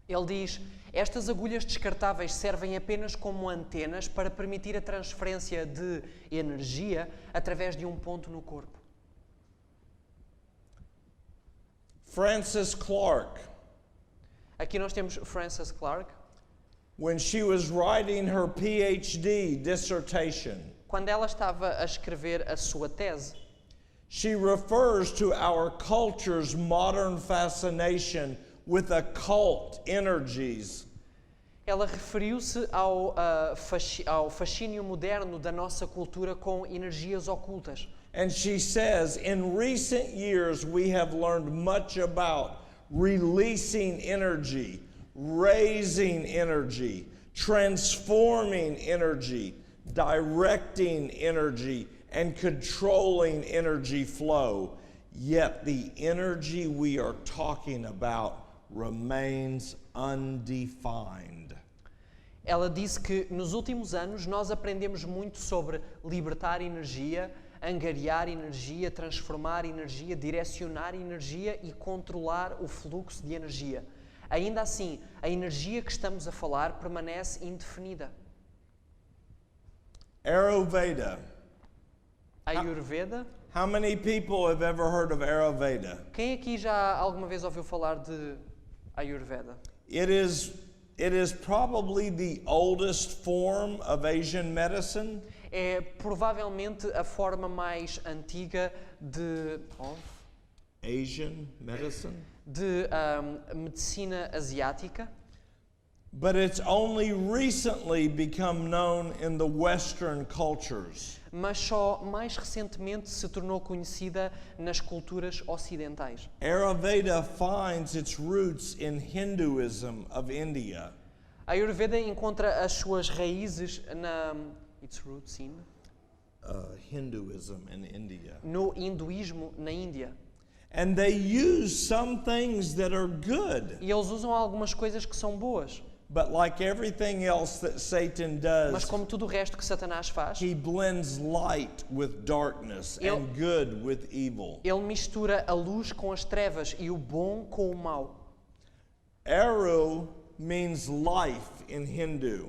Speaker 2: Ele diz: estas agulhas descartáveis servem apenas como antenas para permitir a transferência de energia através de um ponto no corpo.
Speaker 1: Frances Clark,
Speaker 2: Aqui nós temos Frances Clark.
Speaker 1: when she was writing her PhD dissertation,
Speaker 2: Quando ela estava a escrever a sua tese,
Speaker 1: she refers to our culture's modern fascination with occult energies.
Speaker 2: ela referiu-se ao fascínio moderno da nossa cultura com energias ocultas.
Speaker 1: And she says, in recent years, we have learned much about releasing energy, raising energy, transforming energy, directing energy, and controlling energy flow. Yet the energy we are talking about remains undefined.
Speaker 2: Ela disse que nos últimos anos nós aprendemos muito sobre libertar energia, angariar energia, transformar energia, direcionar energia e controlar o fluxo de energia. Ainda assim, a energia que estamos a falar permanece indefinida.
Speaker 1: Ayurveda.
Speaker 2: Ayurveda.
Speaker 1: How many people have ever heard of Ayurveda?
Speaker 2: Quem aqui já alguma vez ouviu falar de Ayurveda?
Speaker 1: It is probably the oldest form of Asian medicine.
Speaker 2: É provavelmente a forma mais antiga de
Speaker 1: Asian medicine.
Speaker 2: Medicina asiática,
Speaker 1: But it's only recently become known in the Western cultures.
Speaker 2: mas só mais recentemente se tornou conhecida nas culturas ocidentais.
Speaker 1: Ayurveda finds its roots in Hinduism of India.
Speaker 2: A Ayurveda encontra as suas raízes
Speaker 1: Hinduism in India.
Speaker 2: no hinduísmo na Índia.
Speaker 1: And they use some things that are good.
Speaker 2: E eles usam algumas coisas que são boas,
Speaker 1: But like everything else that Satan
Speaker 2: mas
Speaker 1: does,
Speaker 2: como tudo o resto que Satanás faz,
Speaker 1: he blends light with darkness and good with evil.
Speaker 2: ele mistura a luz com as trevas e o bom com o mau.
Speaker 1: Aru means life in Hindu.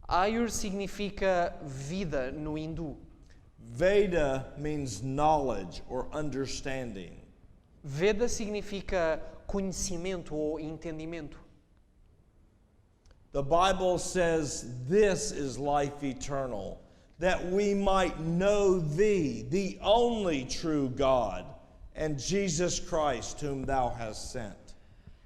Speaker 2: Ayur significa vida no hindu.
Speaker 1: Veda means knowledge or understanding.
Speaker 2: Veda significa conhecimento ou entendimento.
Speaker 1: The Bible says this is life eternal, that we might know thee, the only true God, and Jesus Christ whom thou hast sent.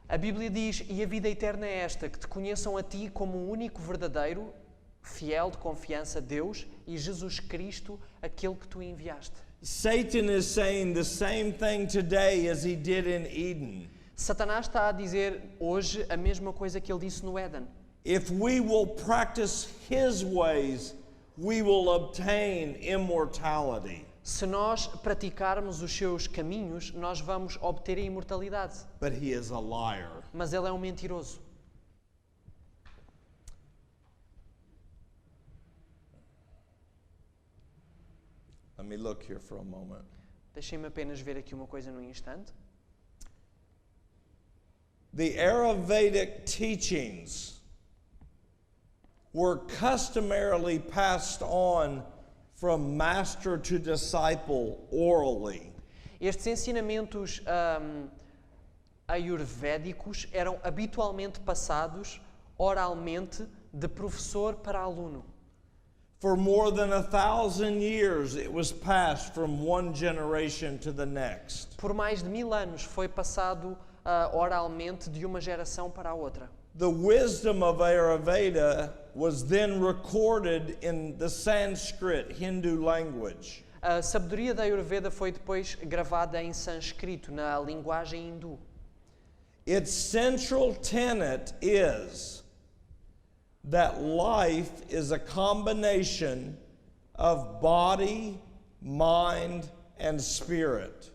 Speaker 2: A Bíblia diz, e a vida eterna é esta, que te conheçam a ti como o único verdadeiro, fiel de confiança, Deus, e Jesus Cristo, aquele que tu enviaste.
Speaker 1: Satan is saying the same thing today as he did in Eden.
Speaker 2: Satanás está a dizer hoje a mesma coisa que ele disse no Éden.
Speaker 1: If we will practice his ways, we will obtain immortality.
Speaker 2: Se nós praticarmos os seus caminhos, nós vamos obter a imortalidade.
Speaker 1: But he is a liar.
Speaker 2: Mas ele é um mentiroso.
Speaker 1: Let me look here for a moment.
Speaker 2: Deixem-me apenas ver aqui uma coisa num instante.
Speaker 1: The Ayurvedic teachings were customarily passed on from master to disciple orally.
Speaker 2: Estes ensinamentos ayurvédicos eram habitualmente passados oralmente de professor para aluno.
Speaker 1: For more than 1,000 years, it was passed from one generation to the next.
Speaker 2: Por mais de 1000 anos foi passado oralmente de uma geração para a outra.
Speaker 1: The wisdom of Ayurveda was then recorded in the Sanskrit Hindu language.
Speaker 2: A sabedoria da Ayurveda foi depois gravada em sânscrito, na linguagem hindu.
Speaker 1: Its central tenet is that life is a combination of body, mind, and spirit.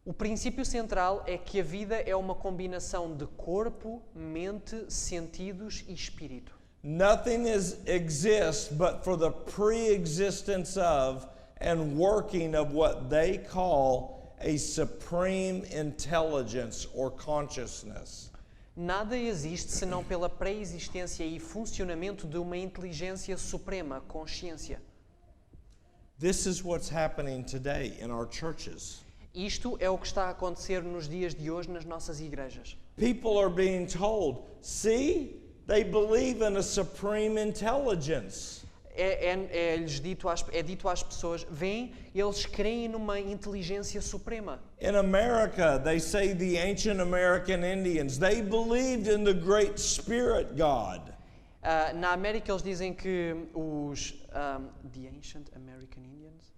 Speaker 2: O princípio central é que a vida é uma combinação de corpo, mente, sentidos e espírito.
Speaker 1: Nothing exists but for the pre-existence of and working of what they call a supreme intelligence or consciousness.
Speaker 2: Nada existe senão pela pré-existência e funcionamento de uma inteligência suprema, consciência.
Speaker 1: This is what's happening today in our churches.
Speaker 2: Isto é o que está a acontecer nos dias de hoje nas nossas igrejas.
Speaker 1: People are being told, see, they believe in a supreme intelligence.
Speaker 2: É dito às pessoas, vêm, eles creem numa inteligência suprema.
Speaker 1: In America, they say the ancient American Indians, they believed in the great spirit God.
Speaker 2: Na América eles dizem que the ancient American Indians,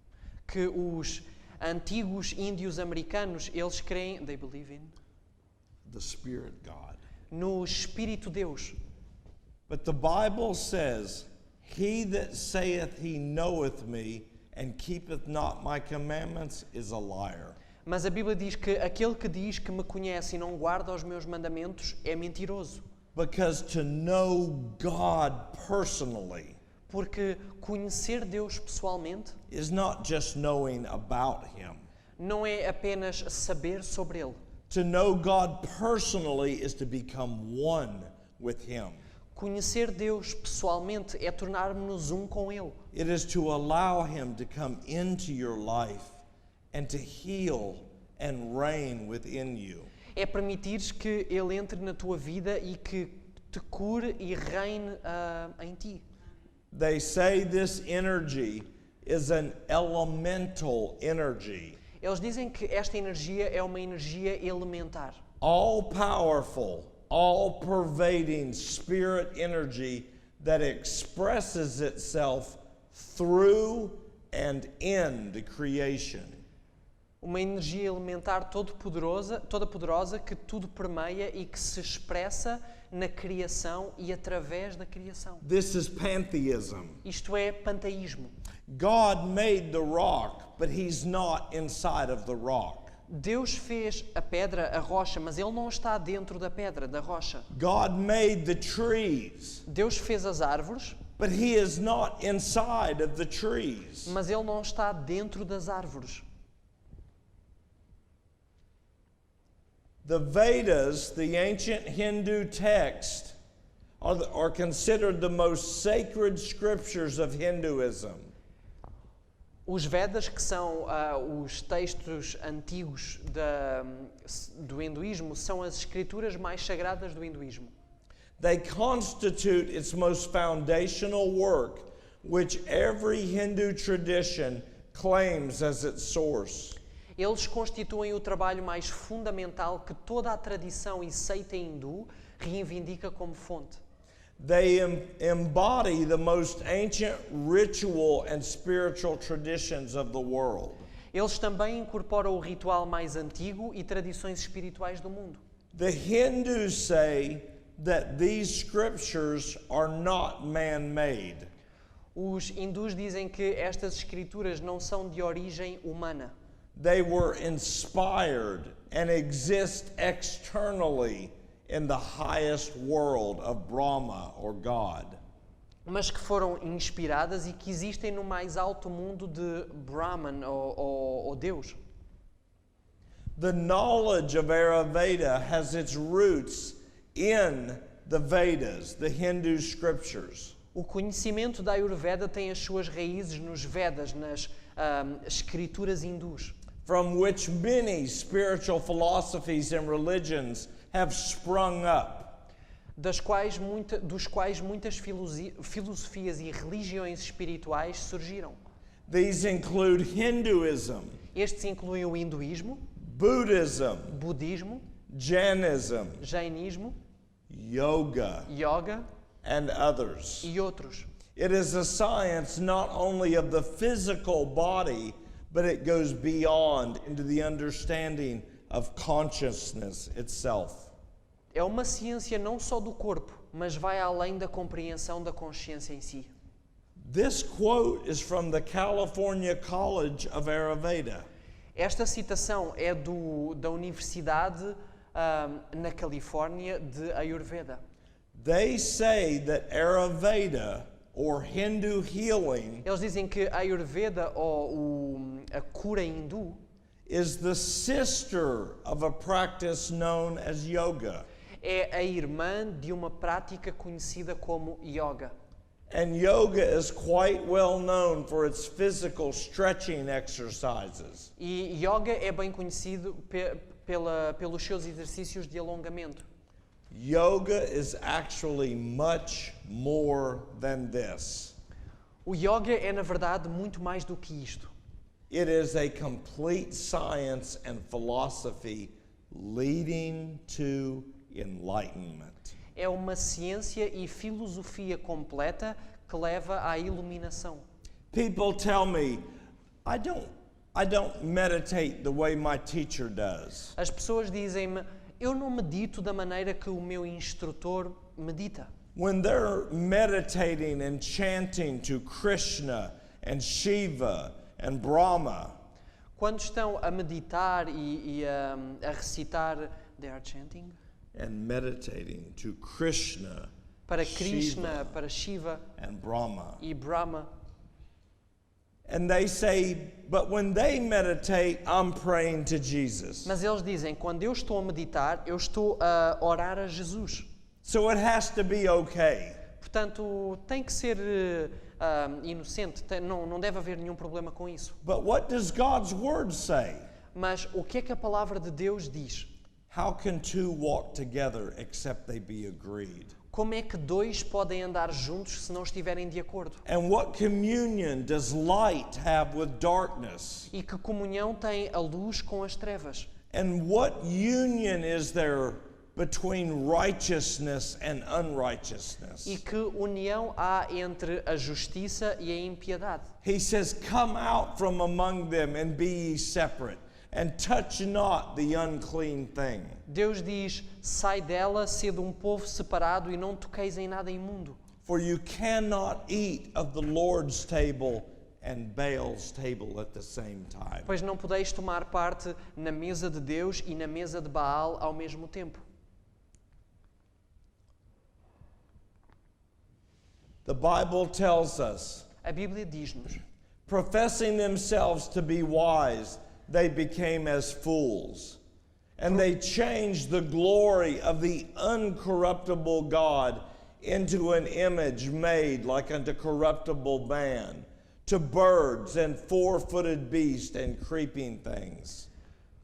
Speaker 2: que os antigos índios americanos, eles creem, they believe in
Speaker 1: The spirit God.
Speaker 2: no Espírito Deus.
Speaker 1: But the Bible says, he that saith he knoweth me and keepeth not my commandments is a liar.
Speaker 2: Mas a Bíblia diz que aquele que diz que me conhece e não guarda os meus mandamentos é mentiroso.
Speaker 1: Because to know God personally
Speaker 2: Porque conhecer Deus pessoalmente
Speaker 1: is not just knowing about him.
Speaker 2: não é apenas saber sobre Ele.
Speaker 1: To know God personally is to become one with him.
Speaker 2: Conhecer Deus pessoalmente é tornar-nos um com Ele.
Speaker 1: It is to allow him to come into your life and to heal and reign within you.
Speaker 2: É permitires que Ele entre na tua vida e que te cure e reine em ti.
Speaker 1: They say this energy is an elemental energy,
Speaker 2: Eles dizem que esta energia é uma energia elementar.
Speaker 1: all powerful, all pervading spirit energy that expresses itself through and in the creation.
Speaker 2: Uma energia elementar toda poderosa que tudo permeia e que se expressa na criação e através da criação.
Speaker 1: This is pantheism.
Speaker 2: Isto é panteísmo.
Speaker 1: God made the rock, but he's not inside of the rock.
Speaker 2: Deus fez a pedra, a rocha, mas Ele não está dentro da pedra, da rocha.
Speaker 1: God made the trees,
Speaker 2: Deus fez as árvores,
Speaker 1: but he is not inside of the trees.
Speaker 2: mas Ele não está dentro das árvores.
Speaker 1: The Vedas, the ancient Hindu text, are considered the most sacred scriptures of Hinduism.
Speaker 2: Os Vedas, que são os textos antigos do hinduísmo, são as escrituras mais sagradas do hinduísmo.
Speaker 1: They constitute its most foundational work, which every Hindu tradition claims as its source.
Speaker 2: Eles constituem o trabalho mais fundamental que toda a tradição e seita hindu reivindica como fonte.
Speaker 1: They embody the most ancient ritual and spiritual traditions of the world.
Speaker 2: Eles também incorporam o ritual mais antigo e tradições espirituais do mundo.
Speaker 1: The Hindus say that these scriptures are not man-made.
Speaker 2: Os hindus dizem que estas escrituras não são de origem humana.
Speaker 1: They were inspired and exist externally in the highest world of Brahma or God.
Speaker 2: Mas que foram inspiradas e que existem no mais alto mundo de Brahman ou Deus.
Speaker 1: The knowledge of Ayurveda has its roots in the Vedas, the Hindu scriptures.
Speaker 2: O conhecimento da Ayurveda tem as suas raízes nos Vedas, nas escrituras hindus,
Speaker 1: from which many spiritual philosophies and religions have sprung up.
Speaker 2: dos quais muitas filosofias e religiões espirituais surgiram.
Speaker 1: These include Hinduism,
Speaker 2: Estes incluem o hinduísmo,
Speaker 1: Buddhism,
Speaker 2: budismo,
Speaker 1: Jainism,
Speaker 2: jainismo,
Speaker 1: yoga,
Speaker 2: yoga
Speaker 1: and others.
Speaker 2: e outros.
Speaker 1: It is a science not only of the physical body, but it goes beyond into the understanding of consciousness itself.
Speaker 2: É uma ciência não só do corpo, mas vai além da compreensão da consciência em si.
Speaker 1: This quote is from the California College of Ayurveda.
Speaker 2: Esta citação é da Universidade na Califórnia de Ayurveda.
Speaker 1: They say that Ayurveda, or Hindu healing,
Speaker 2: Eles dizem que a Ayurveda, ou a cura hindu,
Speaker 1: is the sister of a practice known as yoga.
Speaker 2: é a irmã de uma prática conhecida como yoga.
Speaker 1: And yoga is quite well known for its physical stretching exercises.
Speaker 2: E yoga é bem conhecido pelos seus exercícios de alongamento.
Speaker 1: Yoga is actually much more than this.
Speaker 2: O yoga é, na verdade, muito mais do que isto.
Speaker 1: It is a complete science and philosophy leading to enlightenment.
Speaker 2: É uma ciência e filosofia completa que leva à iluminação.
Speaker 1: People tell me, I don't meditate the way my teacher does.
Speaker 2: As pessoas dizem-me, eu não medito da maneira que o meu instrutor medita.
Speaker 1: When they're meditating and chanting to Krishna and Shiva and Brahma,
Speaker 2: Quando estão a meditar e a recitar, they are chanting,
Speaker 1: and meditating to Krishna
Speaker 2: para Krishna,
Speaker 1: Shiva,
Speaker 2: para Shiva
Speaker 1: and Brahma.
Speaker 2: e Brahma.
Speaker 1: And they say, but when they meditate, I'm praying to Jesus.
Speaker 2: Mas eles dizem, quando eu estou a meditar, eu estou a orar a Jesus.
Speaker 1: So it has to be okay.
Speaker 2: Portanto, tem que ser inocente, não deve haver nenhum problema com isso.
Speaker 1: But what does God's word say?
Speaker 2: Mas o que é que a palavra de Deus diz?
Speaker 1: How can two walk together except they be agreed?
Speaker 2: Como é que dois podem andar juntos se não estiverem de acordo?
Speaker 1: And what communion does light have with darkness?
Speaker 2: E que comunhão tem a luz com as trevas?
Speaker 1: And what union is there between righteousness and unrighteousness?
Speaker 2: E que união há entre a justiça e a impiedade?
Speaker 1: He says, come out from among them and be ye separate, and touch not the unclean thing.
Speaker 2: Deus diz, sai dela, sede um povo separado e não toqueis em nada imundo.
Speaker 1: For you cannot eat of the Lord's table and Baal's table at the same time.
Speaker 2: Pois não podeis tomar parte na mesa de Deus e na mesa de Baal ao mesmo tempo.
Speaker 1: The Bible tells us,
Speaker 2: A Bíblia diz-nos,
Speaker 1: professing themselves to be wise, they became as fools, And they changed the glory of the uncorruptible God into an image made like unto corruptible man, to birds and four-footed beasts and creeping things.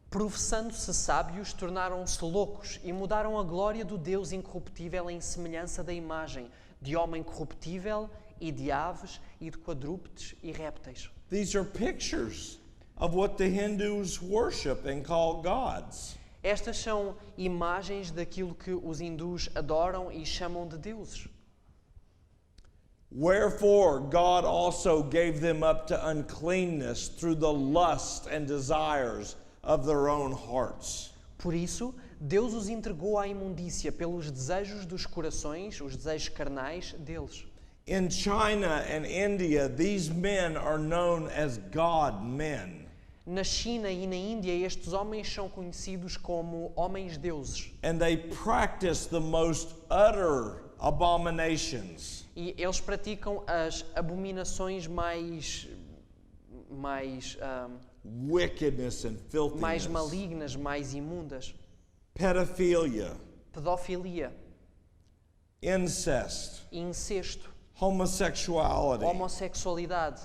Speaker 2: Professando-se sábios, tornaram-se loucos e mudaram a glória do Deus incorruptível em semelhança da imagem de homem corruptível e de aves e de quadrúpedes e répteis.
Speaker 1: These are pictures of what the Hindus worship and call gods.
Speaker 2: Estas são imagens daquilo que os hindus adoram e chamam de deuses.
Speaker 1: Wherefore God also gave them up to uncleanness through the lust and desires of their own hearts.
Speaker 2: Por isso, Deus os entregou à imundícia pelos desejos dos corações, os desejos carnais deles.
Speaker 1: In China and India, these men are known as God men.
Speaker 2: Na China e na Índia, estes homens são conhecidos como homens-deuses.
Speaker 1: And they practice the most utter abominations.
Speaker 2: E eles praticam as abominações mais
Speaker 1: Wickedness and filthiness.
Speaker 2: malignas, mais imundas.
Speaker 1: Pedophilia,
Speaker 2: Pedofilia,
Speaker 1: incest,
Speaker 2: incesto,
Speaker 1: homosexuality.
Speaker 2: homossexualidade.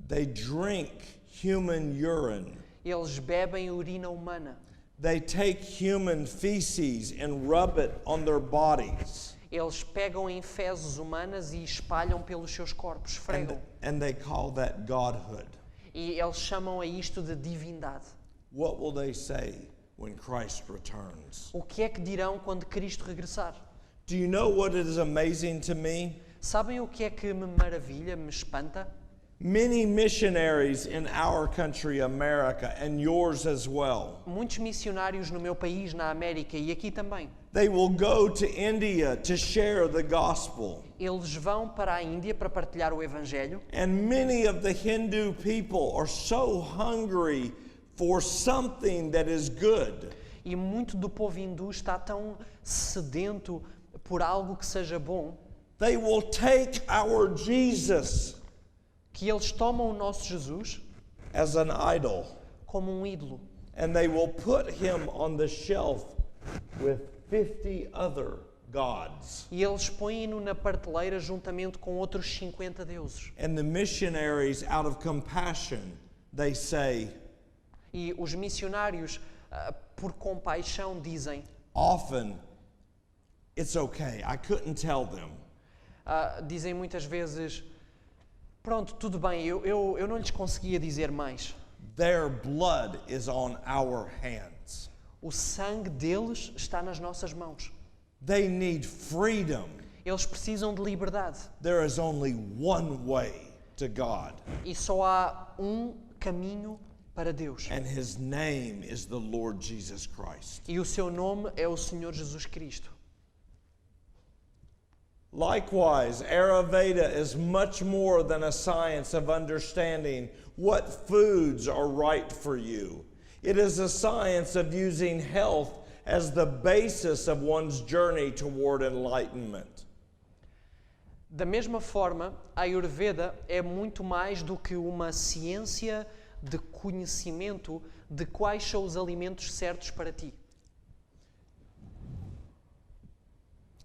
Speaker 1: They drink human urine.
Speaker 2: Eles bebem urina humana.
Speaker 1: They take human feces and rub it on their bodies.
Speaker 2: Eles pegam em fezes humanas e espalham pelos seus corpos, esfregam.
Speaker 1: And they call that godhood.
Speaker 2: E eles chamam a isto de divindade.
Speaker 1: What will they say when Christ returns?
Speaker 2: O que é que dirão quando Cristo regressar?
Speaker 1: Do you know what is amazing to me?
Speaker 2: Sabem o que é que me maravilha, me espanta?
Speaker 1: Many missionaries in our country, America, and yours as well.
Speaker 2: Muitos missionários no meu país, na América e aqui também.
Speaker 1: They will go to India to share the gospel.
Speaker 2: Eles vão para a Índia para partilhar o Evangelho.
Speaker 1: And many of the Hindu people are so hungry for something that is good.
Speaker 2: E muito do povo hindu está tão sedento por algo que seja bom,
Speaker 1: They will take our Jesus
Speaker 2: que eles tomam o nosso Jesus
Speaker 1: as an idol,
Speaker 2: como ídolo.
Speaker 1: and they will put him on the shelf with 50 other gods.
Speaker 2: E eles põem-no na prateleira juntamente com outros 50 deuses.
Speaker 1: And the missionaries, out of compassion, they say,
Speaker 2: E os missionários, por compaixão, dizem,
Speaker 1: often, it's okay, I couldn't tell them.
Speaker 2: dizem muitas vezes, pronto, tudo bem, eu não lhes conseguia dizer mais.
Speaker 1: Their blood is on our hands.
Speaker 2: O sangue deles está nas nossas mãos.
Speaker 1: They need freedom.
Speaker 2: Eles precisam de liberdade.
Speaker 1: There is only one way to God,
Speaker 2: E só há um caminho para Deus.
Speaker 1: and his name is the Lord Jesus Christ.
Speaker 2: E o seu nome é o Senhor Jesus Cristo.
Speaker 1: Likewise, Ayurveda is much more than a science of understanding what foods are right for you. It is a science of using health as the basis of one's journey toward enlightenment.
Speaker 2: Da mesma forma, a Ayurveda é muito mais do que uma ciência de conhecimento de quais são os alimentos certos para ti.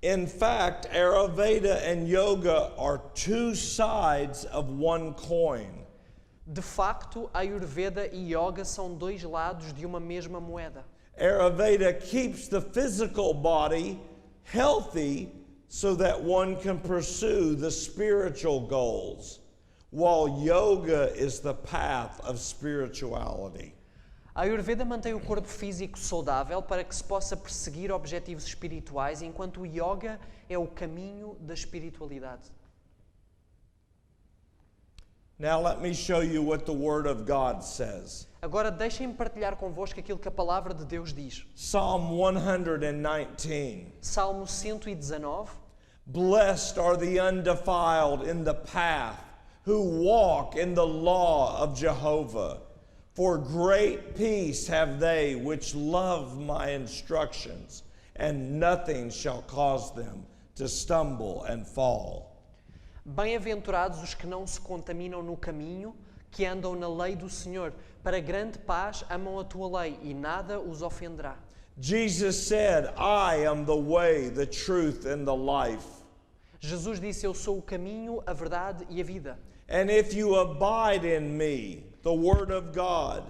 Speaker 1: In fact, Ayurveda and yoga are two sides of one coin.
Speaker 2: De facto, a Ayurveda e Yoga são dois lados de uma mesma moeda.
Speaker 1: Ayurveda keeps the physical body healthy so that one can pursue the spiritual goals, while yoga is the path of spirituality.
Speaker 2: A Ayurveda mantém o corpo físico saudável para que se possa perseguir objetivos espirituais, enquanto o Yoga é o caminho da espiritualidade.
Speaker 1: Now let me show you what the Word of God says.
Speaker 2: Agora deixem-me partilhar convosco aquilo que a palavra de Deus diz.
Speaker 1: Psalm 119.
Speaker 2: Salmo 119.
Speaker 1: Blessed are the undefiled in the path, who walk in the law of Jehovah. For great peace have they which love my instructions, and nothing shall cause them to stumble and fall.
Speaker 2: Bem-aventurados os que não se contaminam no caminho, que andam na lei do Senhor. Para grande paz amam a tua lei e nada os ofenderá.
Speaker 1: Jesus said, I am the way, the truth, and the life.
Speaker 2: Jesus disse, eu sou o caminho, a verdade e a vida.
Speaker 1: And if you abide in me, the word of God,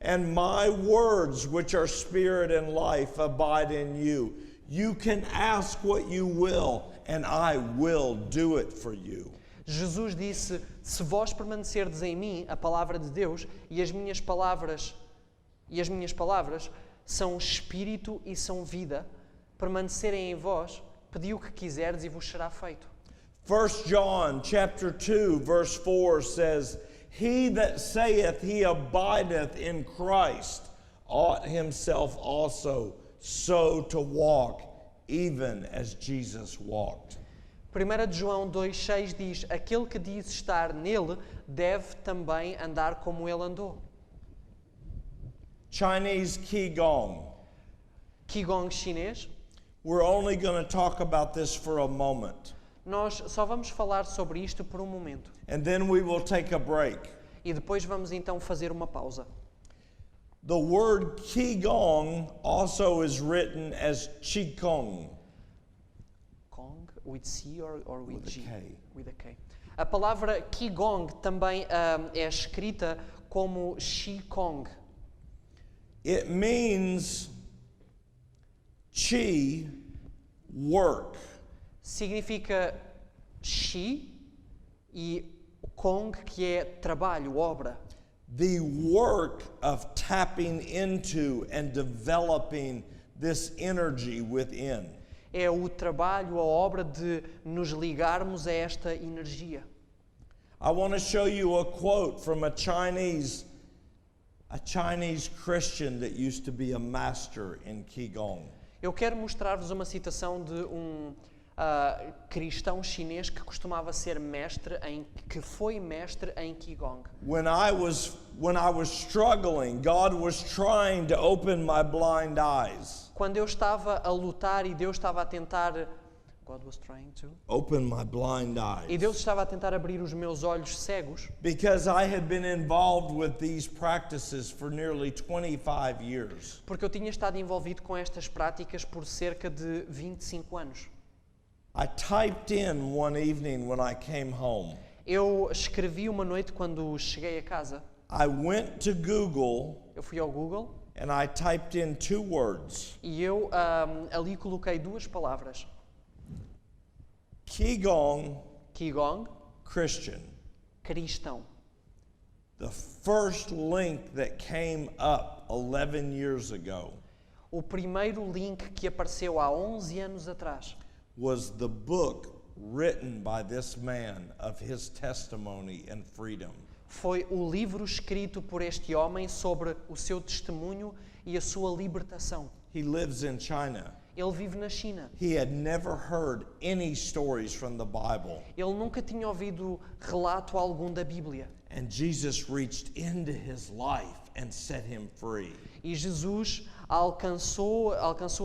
Speaker 1: and my words, which are spirit and life, abide in you, you can ask what you will, and I will do it for you.
Speaker 2: Jesus disse, se vós permanecerdes em mim, a palavra de Deus, e as minhas palavras são espírito e são vida, permanecerem em vós, pedi o que quiserdes e vos será feito.
Speaker 1: 1 John chapter 2 verse 4 says, He that saith he abideth in Christ ought himself also so to walk, even as Jesus walked.
Speaker 2: 1 de João 2,6 diz, aquele que diz estar nele deve também andar como ele andou.
Speaker 1: Chinese Qigong.
Speaker 2: Qigong chinês.
Speaker 1: We're only going to talk about this for a moment.
Speaker 2: Nós só vamos falar sobre isto por um momento.
Speaker 1: And then we will take a break.
Speaker 2: E depois vamos então fazer uma pausa.
Speaker 1: The word Qigong also is written as Qigong.
Speaker 2: Kong, with C or with G?
Speaker 1: With a K.
Speaker 2: With a K. A palavra Qigong também é escrita como Qigong.
Speaker 1: It means Qi, work.
Speaker 2: Significa Qi e Kong, que é trabalho, obra.
Speaker 1: The work of tapping into and developing this energy within.
Speaker 2: É o trabalho, a obra de nos ligarmos a esta energia.
Speaker 1: I want to show you a quote from a Chinese Christian that used to be a master in Qigong.
Speaker 2: Eu quero mostrar-vos uma citação de um cristão chinês que costumava ser que foi mestre em Qigong.
Speaker 1: When I was struggling, God was trying to open my blind eyes.
Speaker 2: Quando eu estava a lutar e Deus estava a tentar God was trying to
Speaker 1: Open my blind eyes.
Speaker 2: E Deus estava a tentar abrir os meus olhos cegos.
Speaker 1: Because I had been involved with these practices for nearly 25 years.
Speaker 2: Porque eu tinha estado envolvido com estas práticas por cerca de 25 anos.
Speaker 1: I typed in one evening when I came home.
Speaker 2: Eu escrevi uma noite quando cheguei a casa.
Speaker 1: I went to Google
Speaker 2: Eu fui ao Google
Speaker 1: and I typed in 2 words.
Speaker 2: e eu ali coloquei 2 palavras.
Speaker 1: Qigong,
Speaker 2: Qigong,
Speaker 1: Christian.
Speaker 2: cristão.
Speaker 1: The first link that came up 11 years ago
Speaker 2: O primeiro link que apareceu há 11 anos atrás
Speaker 1: was the book written by this man of his testimony and freedom.
Speaker 2: foi o livro escrito por este homem sobre o seu testemunho e a sua libertação.
Speaker 1: He lives in China.
Speaker 2: Ele vive na China.
Speaker 1: He had never heard any stories from the Bible.
Speaker 2: Ele nunca tinha ouvido relato algum da Bíblia.
Speaker 1: And Jesus reached into his life and set him free.
Speaker 2: E Jesus alcançou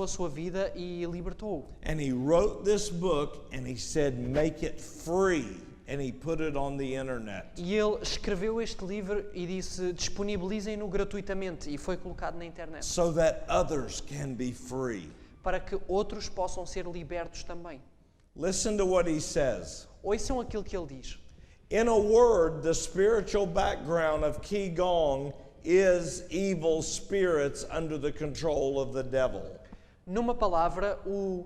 Speaker 2: a sua vida e libertou-o.
Speaker 1: And he wrote this book and he said, make it free. And he put it on the internet.
Speaker 2: E ele escreveu este livro e disse, disponibilizem-no gratuitamente, e foi colocado na internet.
Speaker 1: So that others can be free.
Speaker 2: Para que outros possam ser libertos também.
Speaker 1: Listen to what he says.
Speaker 2: Ouçam aquilo que ele diz.
Speaker 1: In a word, the spiritual background of Qigong is evil spirits under the control of the devil.
Speaker 2: Numa palavra, o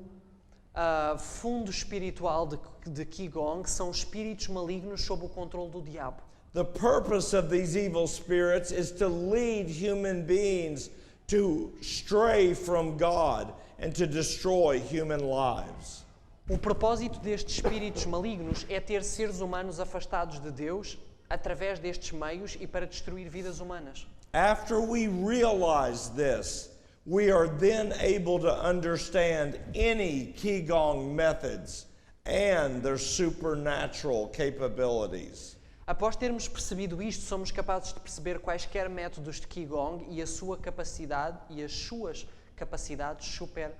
Speaker 2: fundo espiritual de Qigong são espíritos malignos sob o controle do diabo.
Speaker 1: The purpose of these evil spirits is to lead human beings to stray from God and to destroy human lives.
Speaker 2: O propósito destes espíritos malignos é ter seres humanos afastados de Deus através destes meios e para destruir vidas humanas.
Speaker 1: After we realize this, we are then able to understand any Qigong methods and their supernatural capabilities.
Speaker 2: Após termos percebido isto, somos capazes de perceber quaisquer métodos de Qigong e a sua capacidade e as suas capacidades super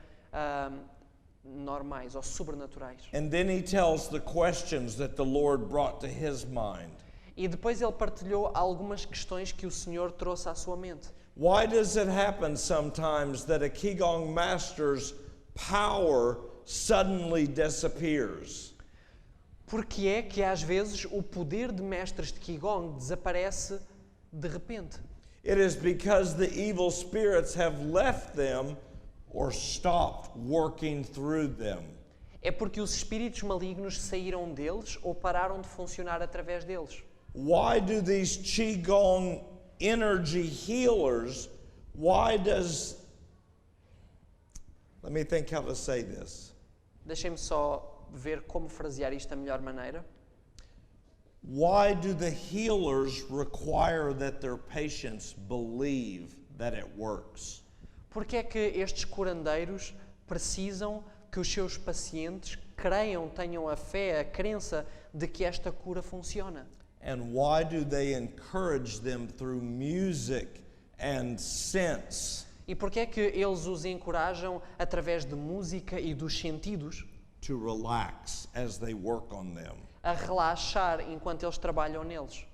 Speaker 2: normais ou sobrenaturais.
Speaker 1: And then he tells the questions that the Lord brought to his mind.
Speaker 2: E depois ele partilhou algumas questões que o Senhor trouxe à sua mente.
Speaker 1: Why does it happen sometimes that a Qigong master's power suddenly disappears?
Speaker 2: Porque é que às vezes o poder de mestres de Qigong desaparece de repente?
Speaker 1: It is because the evil spirits have left them or stopped working through them.
Speaker 2: É porque os espíritos malignos saíram deles ou pararam de funcionar através deles.
Speaker 1: Why do these Qigong energy healers, let me think how to say this.
Speaker 2: Deixem-me só ver como frasear isto da melhor maneira.
Speaker 1: Why do the healers require that their patients believe that it works?
Speaker 2: Porque é que estes curandeiros precisam que os seus pacientes creiam, tenham a fé, a crença de que esta cura funciona?
Speaker 1: And why do they encourage them through music and sense
Speaker 2: E porque é que eles os encorajam através de música e dos sentidos
Speaker 1: to relax as they work on them?
Speaker 2: a relaxar enquanto eles trabalham neles?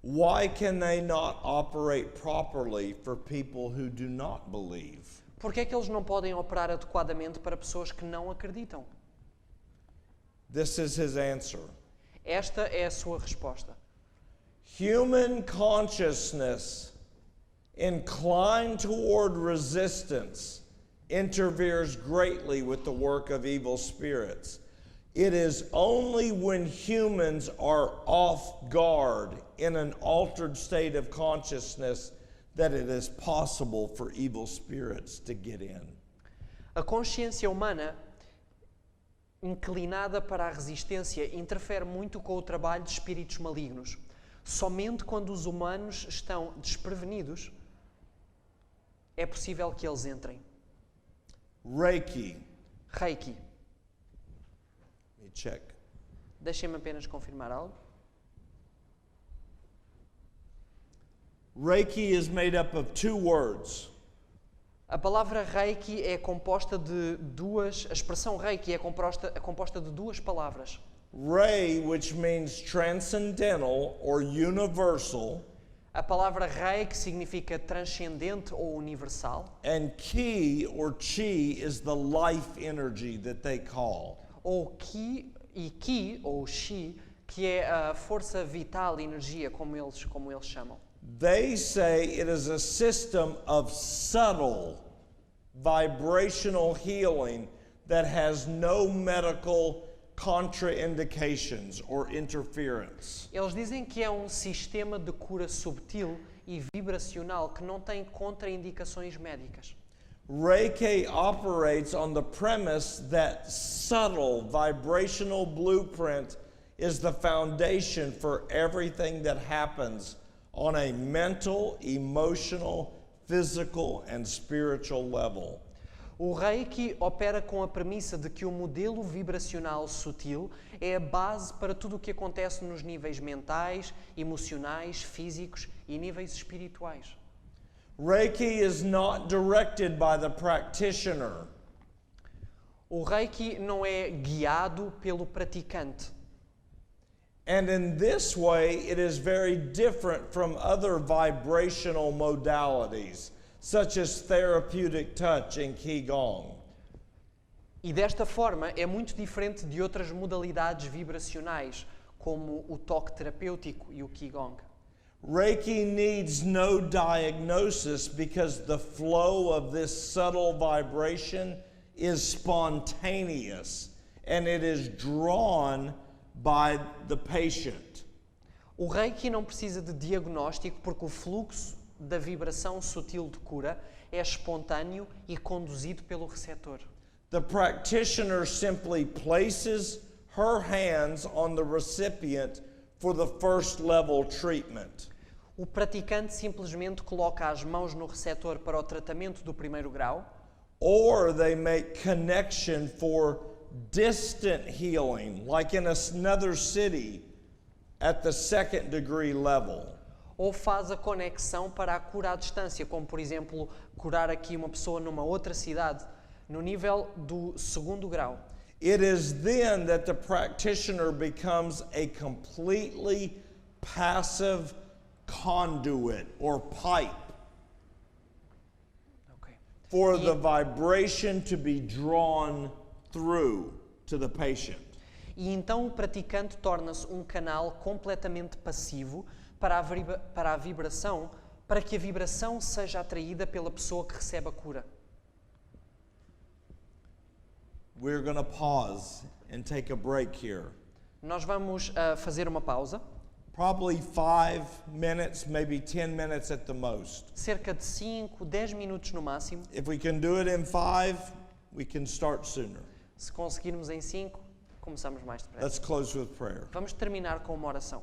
Speaker 1: Why can they not operate properly for people who do not believe?
Speaker 2: Porque é que eles não podem operar adequadamente para pessoas que não acreditam?
Speaker 1: This is his answer.
Speaker 2: Esta é a sua resposta.
Speaker 1: Human consciousness inclined toward resistance interferes greatly with the work of evil spirits. It is only when humans are off guard in an altered state of consciousness that it is possible for evil spirits to get in.
Speaker 2: A consciência humana inclinada para a resistência interfere muito com o trabalho de espíritos malignos. Somente quando os humanos estão desprevenidos é possível que eles entrem.
Speaker 1: Reiki.
Speaker 2: Reiki.
Speaker 1: Let me check.
Speaker 2: Deixem-me apenas confirmar algo.
Speaker 1: Reiki is made up of two words.
Speaker 2: A palavra Reiki é composta de duas... A expressão Reiki é composta de duas palavras.
Speaker 1: Rei, which means transcendental or universal,
Speaker 2: A palavra Rei, que significa transcendente ou universal,
Speaker 1: and Ki or Chi is the life energy that they call.
Speaker 2: ou Ki ou Chi, que é a força vital, energia, como eles chamam.
Speaker 1: They say it is a system of subtle vibrational healing that has no medical contraindications or interference.
Speaker 2: Eles dizem que é um sistema de cura subtil e vibracional que não tem contraindicações médicas.
Speaker 1: Reiki operates on the premise that subtle vibrational blueprint is the foundation for everything that happens on a mental, emotional, physical, and spiritual level.
Speaker 2: O Reiki opera com a premissa de que o modelo vibracional sutil é a base para tudo o que acontece nos níveis mentais, emocionais, físicos e níveis espirituais.
Speaker 1: Reiki is not directed by the practitioner.
Speaker 2: O Reiki não é guiado pelo praticante.
Speaker 1: And in this way, it is very different from other vibrational modalities, such as therapeutic touch and Qigong.
Speaker 2: E desta forma é muito diferente de outras modalidades vibracionais, como o toque terapêutico e o Qigong.
Speaker 1: Reiki needs no diagnosis because the flow of this subtle vibration is spontaneous and it is drawn by the patient.
Speaker 2: O Reiki não precisa de diagnóstico porque o fluxo da vibração sutil de cura é espontâneo e conduzido pelo receptor.
Speaker 1: The practitioner simply places her hands on the recipient for the first level treatment.
Speaker 2: O praticante simplesmente coloca as mãos no receptor para o tratamento do primeiro grau,
Speaker 1: Or they make connection for distant healing, like in another city at the second degree level.
Speaker 2: ou faz a conexão para a cura à distância, como por exemplo, curar aqui uma pessoa numa outra cidade, no nível do segundo grau.
Speaker 1: It is then that the practitioner becomes a completely passive conduit or pipe
Speaker 2: Ok.
Speaker 1: for the vibration to be drawn through to the patient.
Speaker 2: E então o praticante torna-se um canal completamente passivo para a vibração, para que a vibração seja atraída pela pessoa que recebe a cura.
Speaker 1: We're going to pause and take a break here.
Speaker 2: Nós vamos fazer uma pausa,
Speaker 1: Probably 5 minutes, maybe 10 minutes at the most.
Speaker 2: cerca de 5, 10 minutos no máximo.
Speaker 1: If we can do it in 5, we can start sooner.
Speaker 2: Se conseguirmos em 5, começamos mais depressa.
Speaker 1: Let's close with prayer.
Speaker 2: Vamos terminar com uma oração.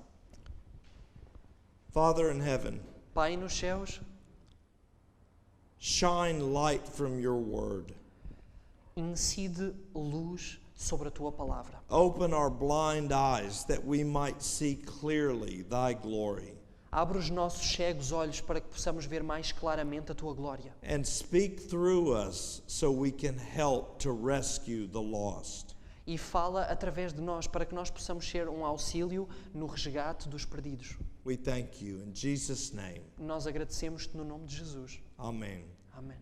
Speaker 1: Father in heaven,
Speaker 2: Pai nos céus,
Speaker 1: shine light from your word.
Speaker 2: incide luz sobre a tua palavra.
Speaker 1: Open our blind eyes that we might see clearly thy glory.
Speaker 2: Abre os nossos cegos olhos para que possamos ver mais claramente a tua glória.
Speaker 1: And speak through us so we can help to rescue the lost.
Speaker 2: E fala através de nós para que nós possamos ser um auxílio no resgate dos perdidos.
Speaker 1: We thank you in Jesus' name.
Speaker 2: Nós agradecemos-te no nome de Jesus.
Speaker 1: Amen.
Speaker 2: Amém.